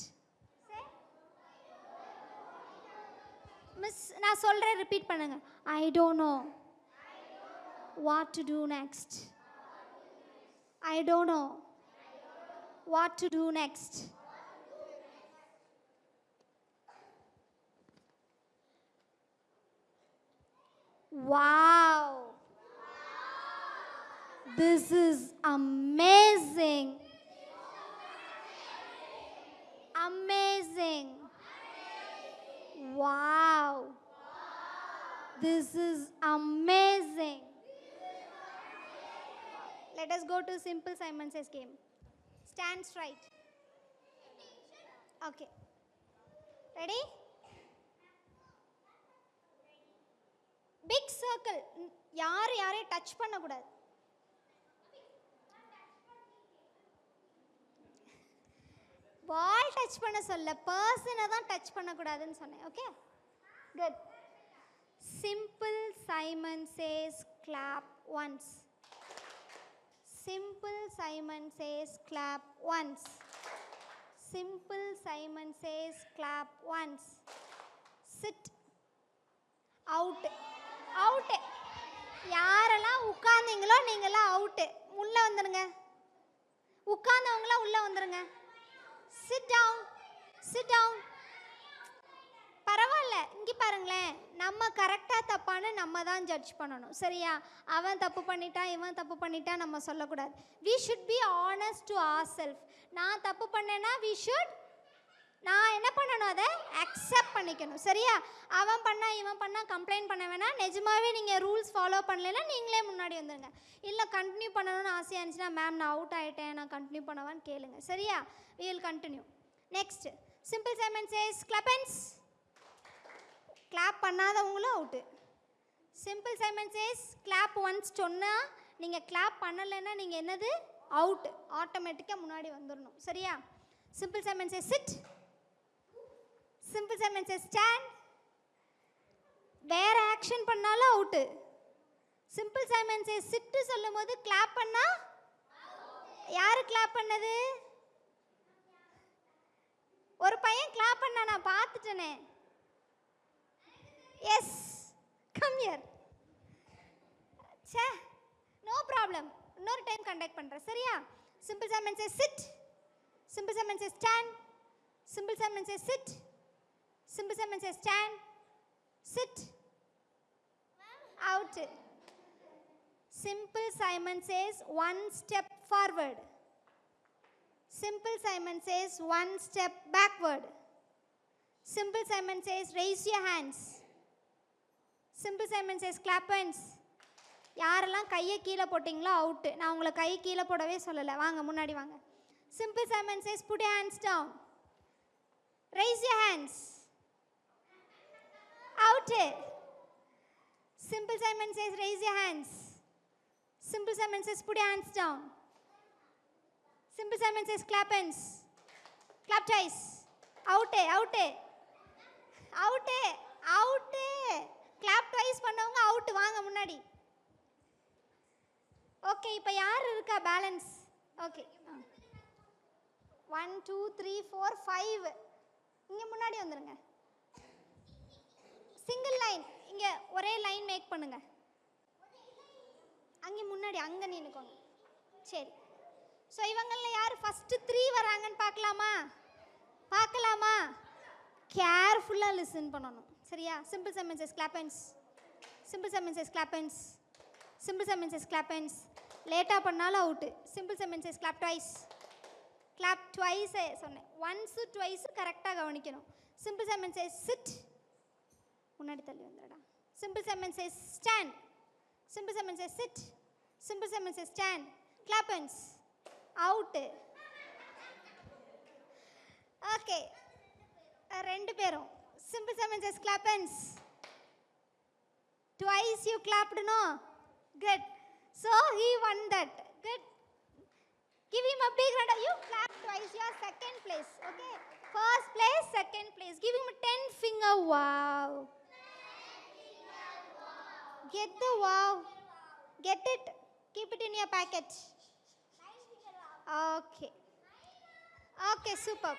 Say. Miss, நான் சொல்றேன் repeat பண்ணுங்க. I don't know what to do next. I don't know what to do next. Wow. This is amazing. Amazing. Wow. This is amazing. Let us go to Simple Simon Says game. Stand straight. Okay. Ready? Big circle. யாரையும் touch பண்ணக்கூடாது. Ball touch பண்ண சொல்ல, பர்சனை தான் touch பண்ணக்கூடாதுன்னு சொன்னேன். Okay good. Simple Simon says clap once. Simple Simon says clap once. Simple Simon says clap once. Sit. Out. Out. யாரெல்லாம் உட்கார்ந்தீங்களோ நீங்களாம் அவுட்டு. உள்ள வந்துருங்க. உட்கார்ந்தவங்களாம் உள்ள வந்துருங்க. Sit down. Sit down. பரவாயில்ல. இங்கே பாருங்களேன், நம்ம கரெக்டாக தப்பான்னு நம்ம தான் ஜட்ஜ் பண்ணணும். சரியா? அவன் தப்பு பண்ணிட்டா இவன் தப்பு பண்ணிட்டா நம்ம சொல்லக்கூடாது. We should be honest to ourselves. நான் தப்பு பண்ணேன்னா நான் என்ன பண்ணணும்? அதை அக்செப்ட் பண்ணிக்கணும். சரியா? அவன் பண்ணா இவன் பண்ணா கம்ப்ளைண்ட் பண்ண வேணாம். நிஜமாவே நீங்கள் ரூல்ஸ் ஃபாலோ பண்ணலைன்னா நீங்களே முன்னாடி வந்துடுங்க. இல்லை கண்டினியூ பண்ணணும்னு ஆசையாக இருந்துச்சுன்னா, மேம் நான் அவுட் ஆகிட்டேன், நான் கண்டினியூ பண்ணவான்னு கேளுங்க. சரியா? we will continue. Next, Simple Simon says clap hands. Clap பண்ணாதவங்களும் out. Simple Simon says clap once சொன்னா, நீங்கள் கிளாப் பண்ணலைன்னா நீங்கள் என்னது? அவுட். ஆட்டோமேட்டிக்காக முன்னாடி வந்துடணும். சரியா? Simple Simon says sit. Simple Simon says stand. வேற ஆக்ஷன் பண்ணாலும் out. Simple Simon says sit சொல்லும் போது கிளாப் பண்ணா யாரு கிளாப் பண்ணது? ஒரு பையன் கிளாப் பண்ணா, நான் பார்த்துட்டேனே. Yes, come here. Say, no problem. இன்னொரு டைம் கண்டக்ட் பண்ணுறேன். சரியா? Simple Simon says sit. Simple Simon says stand. Simple Simon says sit. Simple Simon says stand. Sit. Out. Simple Simon says, one step forward. Simple Simon says, one step backward. Simple Simon says, raise your hands. Simple Simon says, clap hands. யாரெல்லாம் கையை கீழே போட்டிங்களோ out. நான் உங்களை கை கீழே போடவே சொல்லலை. வாங்க முன்னாடி வாங்க. Simple Simon says, put your hands down. Raise your hands. Out. Simple Simon says, raise your hands. Simple Simon says, put your hands down. Simple Simon says, clap hands. Clap twice. Out. Out. Out. Out. Clap twice பண்ணவங்க out. வாங்க முன்னாடி. Okay, இப்போ யார் இருக்கா balance? Okay, 1 2 3 4 5. இங்கே முன்னாடி வந்துருங்க. Single line. இங்கே ஒரே லைன் மேக் பண்ணுங்க. அங்கே முன்னாடி அங்கே நின்னுக்கோங்க. சரி. ஸோ இவங்களில் யார் ஃபஸ்ட்டு 3 வராங்கன்னு பார்க்கலாமா? பார்க்கலாமா? கேர்ஃபுல்லாக லிசன் பண்ணணும். சரியா? Simple Simon says clap hands. Simple Simon says clap hands. Simple Simon says clap hands. லேட்டாக பண்ணாலும் out. Simple Simon says clap twice. clap twice சொன்னேன். once twice கரெக்டாக கவனிக்கணும். Simple Simon says sit. முன்னாடி தள்ளி வந்துடா. Simple Simon says stand. Simple Simon says sit. Simple Simon says stand. clap hands. out. Okay, ரெண்டு பேரும். Simple Simon says clap hands. twice you clapped, no? Good. So he won that. Good. Give him a big round. You clap twice. You are second place. Okay. First place, second place. Give him a 10 finger wow. Get the wow. Get it. Keep it in your packet. Okay. Okay, super.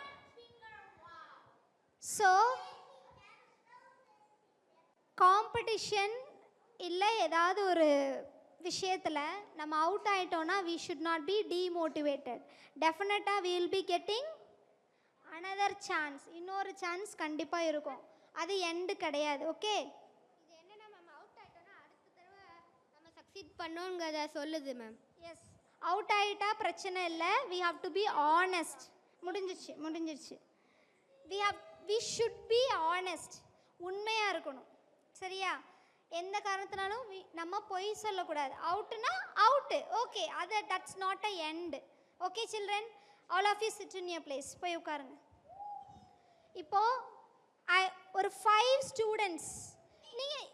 So, competition இல்லை ஏதாவது ஒரு விஷயத்தில் நம்ம out ஆகிட்டோன்னா we should not be demotivated. Definitely we will be getting another chance. இன்னொரு chance கண்டிப்பாக இருக்கும். அது end கிடையாது. ஓகே, இது என்னன்னா மேம், அவுட் ஆயிட்டோம்னா அடுத்த தடவை நம்ம சக்சீட் பண்ணோங்கிறத சொல்லுது மேம். எஸ், அவுட் ஆகிட்டா பிரச்சனை இல்லை. we have to be honest. முடிஞ்சிருச்சு. we should be honest. உண்மையாக இருக்கணும். சரியா? எந்த காரணத்தினாலும் நம்ம பொய் சொல்லக்கூடாது. அவுட்டுனா அவுட்டு. ஓகே, அது that's not a end. Okay children, all of you sit in your place. போய் உட்காருங்க. இப்போது ஒரு 5 ஸ்டூடெண்ட்ஸ், நீங்கள்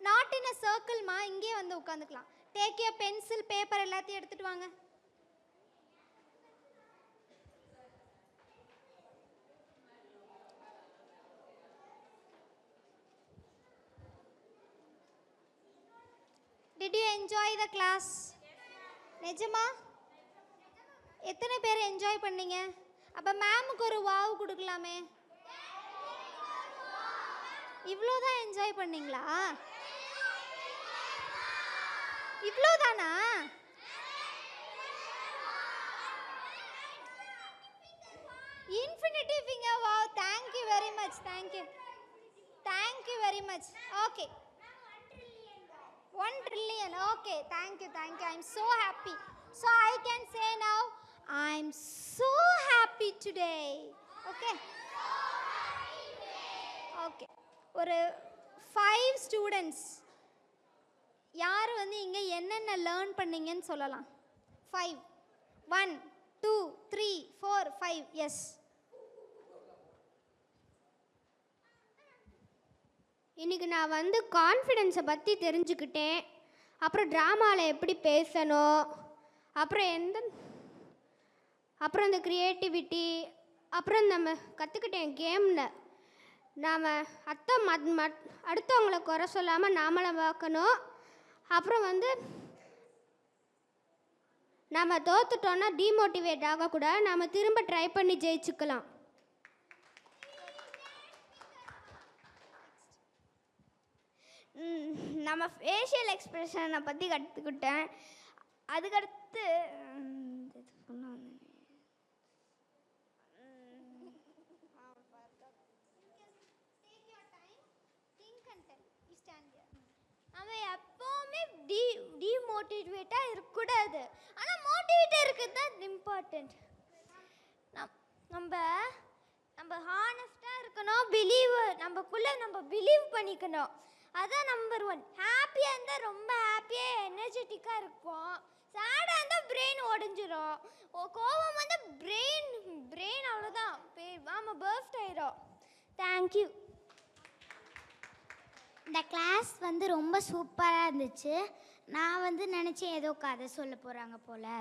நாட் இன் அ சர்க்கிள்மா, இங்கே வந்து உட்காந்துக்கலாம். டேக் யூர் பென்சில், பேப்பர் எல்லாத்தையும் எடுத்துகிட்டு வாங்க. Did you enjoy the class? நிஜமா? எத்தனை பேர் என்ஜாய் பண்ணீங்க? அப்போ மேமுக்கு ஒரு வாவ் கொடுக்கலாமே. இவ்வளோதான் என்ஜாய் பண்ணீங்களா? இவ்வளோதானா? Infinity finger wow. Thank you very much. Thank you very much. Okay. 1 trillion. Okay, thank you. I'm so happy. So I can say now, I'm so happy today. Okay. Okay. ஒரு 5 students யார் வந்து இங்கே என்னென்ன learn பண்ணீங்கன்னு சொல்லலாம்? 5. 1 2 3 4 5. S. இன்றைக்கி நான் வந்து கான்ஃபிடென்ஸை பற்றி தெரிஞ்சுக்கிட்டேன். அப்புறம் ட்ராமாவில் எப்படி பேசணும், அப்புறம் இந்த க்ரியேட்டிவிட்டி, அப்புறம் நம்ம கற்றுக்கிட்டேன் கேமில் நாம் அடுத்தவங்களை குறை சொல்லாமல் நாமளை பார்க்கணும். அப்புறம் வந்து நம்ம தோத்துட்டோன்னா டீமோட்டிவேட் ஆகக்கூடாது, நாம் திரும்ப ட்ரை பண்ணி ஜெயிச்சுக்கலாம். நம்ம ஃபேஷியல் எக்ஸ்ப்ரெஷனை பற்றி கற்றுக்கிட்டேன். அதுக்கடுத்து நம்ம எப்போவுமே டீமோட்டிவேட்டாக இருக்கக்கூடாது. ஆனால் மோட்டிவேட்டாக இருக்கிறது தான் இம்பார்ட்டண்ட். நம்ம நம்ம ஹானஸ்டாக இருக்கணும், நமக்குள்ளே நம்ம பிலீவ் பண்ணிக்கணும். அதான் நம்பர் 1. ஹாப்பியாக இருந்தால் ரொம்ப ஹாப்பியாக எனர்ஜெட்டிக்காக இருக்கும். சேடாக இருந்தால் பிரெயின் உடஞ்சிரும். கோவம் வந்து பிரெயின் அவ்வளோதான் ஆமாம் பர்ஸ்ட் ஆயிரும். தேங்க்யூ. இந்த கிளாஸ் வந்து ரொம்ப சூப்பராக இருந்துச்சு. நான் வந்து நினச்சேன் ஏதோ கதை சொல்ல போகிறாங்க போல்,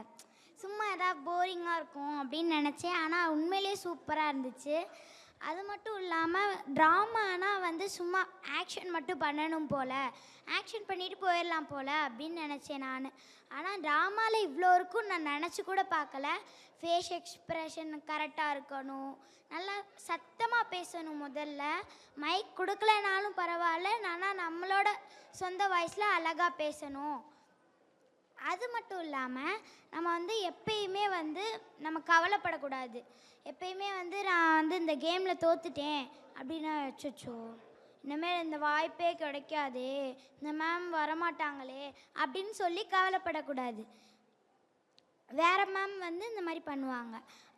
சும்மா ஏதாவது போரிங்காக இருக்கும் அப்படின்னு நினச்சேன். ஆனால் உண்மையிலேயே சூப்பராக இருந்துச்சு. அது மட்டும் இல்லாமல் ட்ராமானா வந்து சும்மா ஆக்ஷன் மட்டும் பண்ணணும் போல், ஆக்ஷன் பண்ணிட்டு போயிடலாம் போல் அப்படின்னு நினச்சேன் நான். ஆனால் ட்ராமாவில் இவ்வளோ இருக்கும் நான் நினச்சி கூட பார்க்கல. ஃபேஸ் எக்ஸ்ப்ரெஷன் கரெக்டாக இருக்கணும், நல்லா சத்தமாக பேசணும். முதல்ல மைக் கொடுக்கலனாலும் பரவாயில்ல, ஆனால் நம்மளோட சொந்த வாய்ஸில் அழகாக பேசணும். அது மட்டும் இல்லாமல் நம்ம வந்து எப்பயுமே வந்து நம்ம கவலைப்படக்கூடாது. எப்பயுமே வந்து நான் வந்து இந்த கேமில் தோத்துட்டேன் அப்படின்னா வச்சோ இனிமேல் இந்த வாய்ப்பே கிடைக்காதே, இந்த மேம் வரமாட்டாங்களே அப்படின்னு சொல்லி கவலைப்படக்கூடாது. வேறு மேம் வந்து இந்த மாதிரி பண்ணுவாங்க.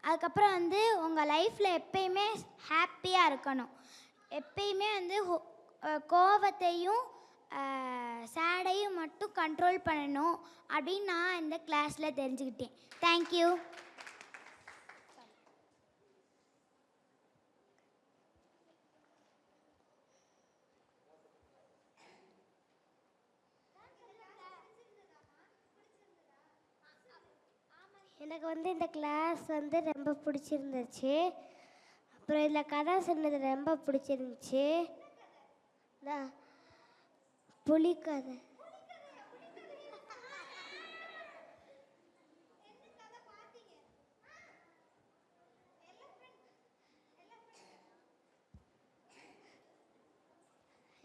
அதுக்கப்புறம் வந்து உங்கள் லைஃப்பில் எப்பயுமே ஹாப்பியாக இருக்கணும். எப்பயுமே வந்து கோபத்தையும் சேடையும் மட்டும் கண்ட்ரோல் பண்ணணும் அப்படின்னு நான் இந்த கிளாஸில் தெரிஞ்சுக்கிட்டேன். தேங்க்யூ. எனக்கு வந்து இந்த கிளாஸ் வந்து ரொம்ப பிடிச்சிருந்துச்சு. அப்புறம் இதில் கதை சொன்னது ரொம்ப பிடிச்சிருந்துச்சு. புலிக்கதை.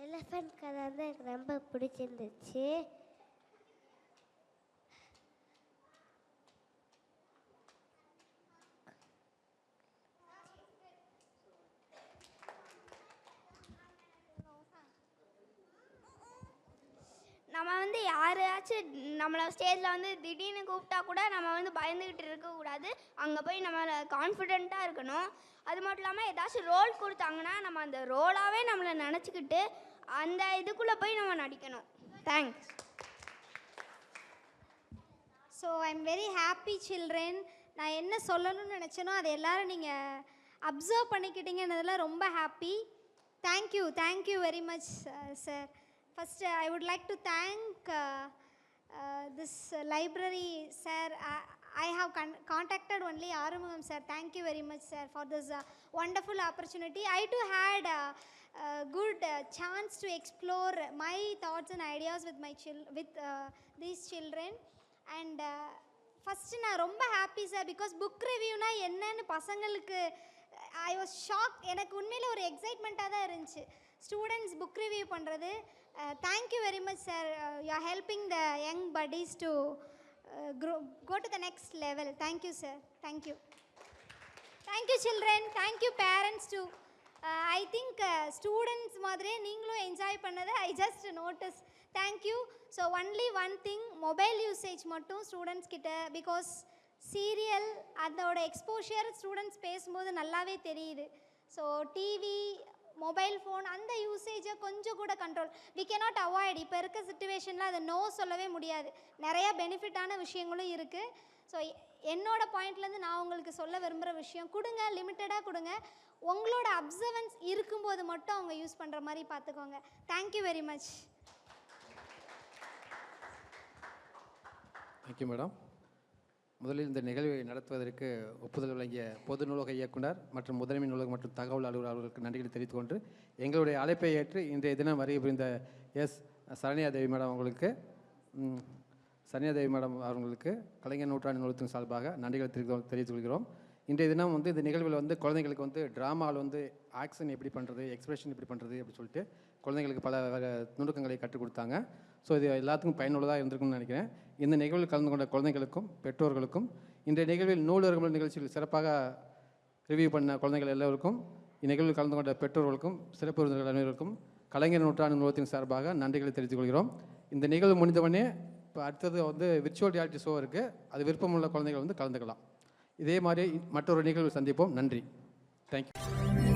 எலிஃபண்ட் கதை வந்து எனக்கு ரொம்ப பிடிச்சிருந்துச்சு. நம்ம வந்து யாரையாச்சும் நம்மளை ஸ்டேஜில் வந்து திடீர்னு கூப்பிட்டா கூட நம்ம வந்து பயந்துக்கிட்டு இருக்கக்கூடாது. அங்கே போய் நம்ம கான்ஃபிடெண்ட்டாக இருக்கணும். அது மட்டும் இல்லாமல் ஏதாச்சும் ரோல் கொடுத்தாங்கன்னா நம்ம அந்த ரோலாகவே நம்மளை நினச்சிக்கிட்டு அந்த இதுக்குள்ளே போய் நம்ம நடிக்கணும். Thanks. So I am very happy children. நான் என்ன சொல்லணும்னு நினச்சேனோ அதை எல்லோரும் நீங்கள் அப்சர்வ் பண்ணிக்கிட்டீங்கன்னதில் ரொம்ப happy. Thank you very much sir. First, I would like to thank this library, sir. I have contacted only Arumugam sir. Thank you very much, sir, for this wonderful opportunity. I too had a good chance to explore my thoughts and ideas with these children. And first, நான் ரொம்ப happy, sir, because book review na என்னன்னு பசங்களுக்கு I was shocked. எனக்கு உண்மையில ஒரு எக்ஸைட்மெண்ட்டாக தான் இருந்துச்சு students book review பண்ணுறது. Thank you very much, sir. You are helping the young buddies to go to the next level. Thank you, sir. Thank you. Thank you, children. Thank you, parents, too. I think students madre neengalo enjoy pannadha I just noticed. Thank you. So only one thing, mobile usage mattum students kitta, because serial adoda exposure students பேசும்போது நல்லாவே தெரியுது. So TV, mobile phone அந்த யூசேஜை கொஞ்சம் கூட control V cannot avoid. இப்போ இருக்க சுச்சுவேஷனில் அதை நோ சொல்லவே முடியாது. நிறையா பெனிஃபிட்டான விஷயங்களும் இருக்குது. ஸோ என்னோட பாயிண்ட்லேருந்து நான் உங்களுக்கு சொல்ல விரும்புகிற விஷயம், கொடுங்க, லிமிட்டடாக கொடுங்க. உங்களோட அப்சர்வன்ஸ் இருக்கும்போது மட்டும் அவங்க யூஸ் பண்ணுற மாதிரி பார்த்துக்கோங்க. Thank you very much. Thank you madam. முதலில் இந்த நிகழ்வை நடத்துவதற்கு ஒப்புதல் வழங்கிய பொது நூலக இயக்குனர் மற்றும் முதன்மை நூலகம் மற்றும் தகவல் அலுவலர் அவர்களுக்கு நன்றிகளை தெரிவித்துக் கொண்டு எங்களுடைய அழைப்பை ஏற்று இன்றைய தினம் வருகை புரிந்த சரண்யாதேவி மேடம் அவர்களுக்கு கலைஞர் நூற்றாண்டு நூலகத்தின் சார்பாக நன்றிகளை தெரிவித்துக் கொள்கிறோம். இன்றைய தினம் வந்து இந்த நிகழ்வில் வந்து குழந்தைங்களுக்கு வந்து ட்ராமாவில் வந்து ஆக்ஷன் எப்படி பண்ணுறது, எக்ஸ்பிரஷன் எப்படி பண்ணுறது அப்படி சொல்லிட்டு குழந்தைங்களுக்கு பல நுணுக்கங்களை கற்றுக் கொடுத்தாங்க. ஸோ இது எல்லாத்துக்கும் பயனுள்ளதாக இருந்திருக்கும்னு நினைக்கிறேன். இந்த நிகழ்வில் கலந்து கொண்ட குழந்தைகளுக்கும் பெற்றோர்களுக்கும், இன்றைய நிகழ்வில் நூலகங்கள் நிகழ்ச்சியில் சிறப்பாக ரிவ்யூ பண்ண குழந்தைகள் எல்லோருக்கும், இந்நிகழ்வில் கலந்து கொண்ட பெற்றோர்களுக்கும் சிறப்பு விருந்தினர்கள் அனைவருக்கும் கலைஞர் நூற்றாண்டு நூலகத்தின் சார்பாக நன்றிகளை தெரிவித்துக் கொள்கிறோம். இந்த நிகழ்வு முடிந்தவொடனே இப்போ அடுத்தது வந்து விர்ச்சுவல் ரியாலிட்டி ஷோ இருக்குது. அது விருப்பமுள்ள குழந்தைகள் வந்து கலந்துக்கலாம். இதே மாதிரி மற்றொரு நிகழ்வு சந்திப்போம். நன்றி. தேங்க்யூ.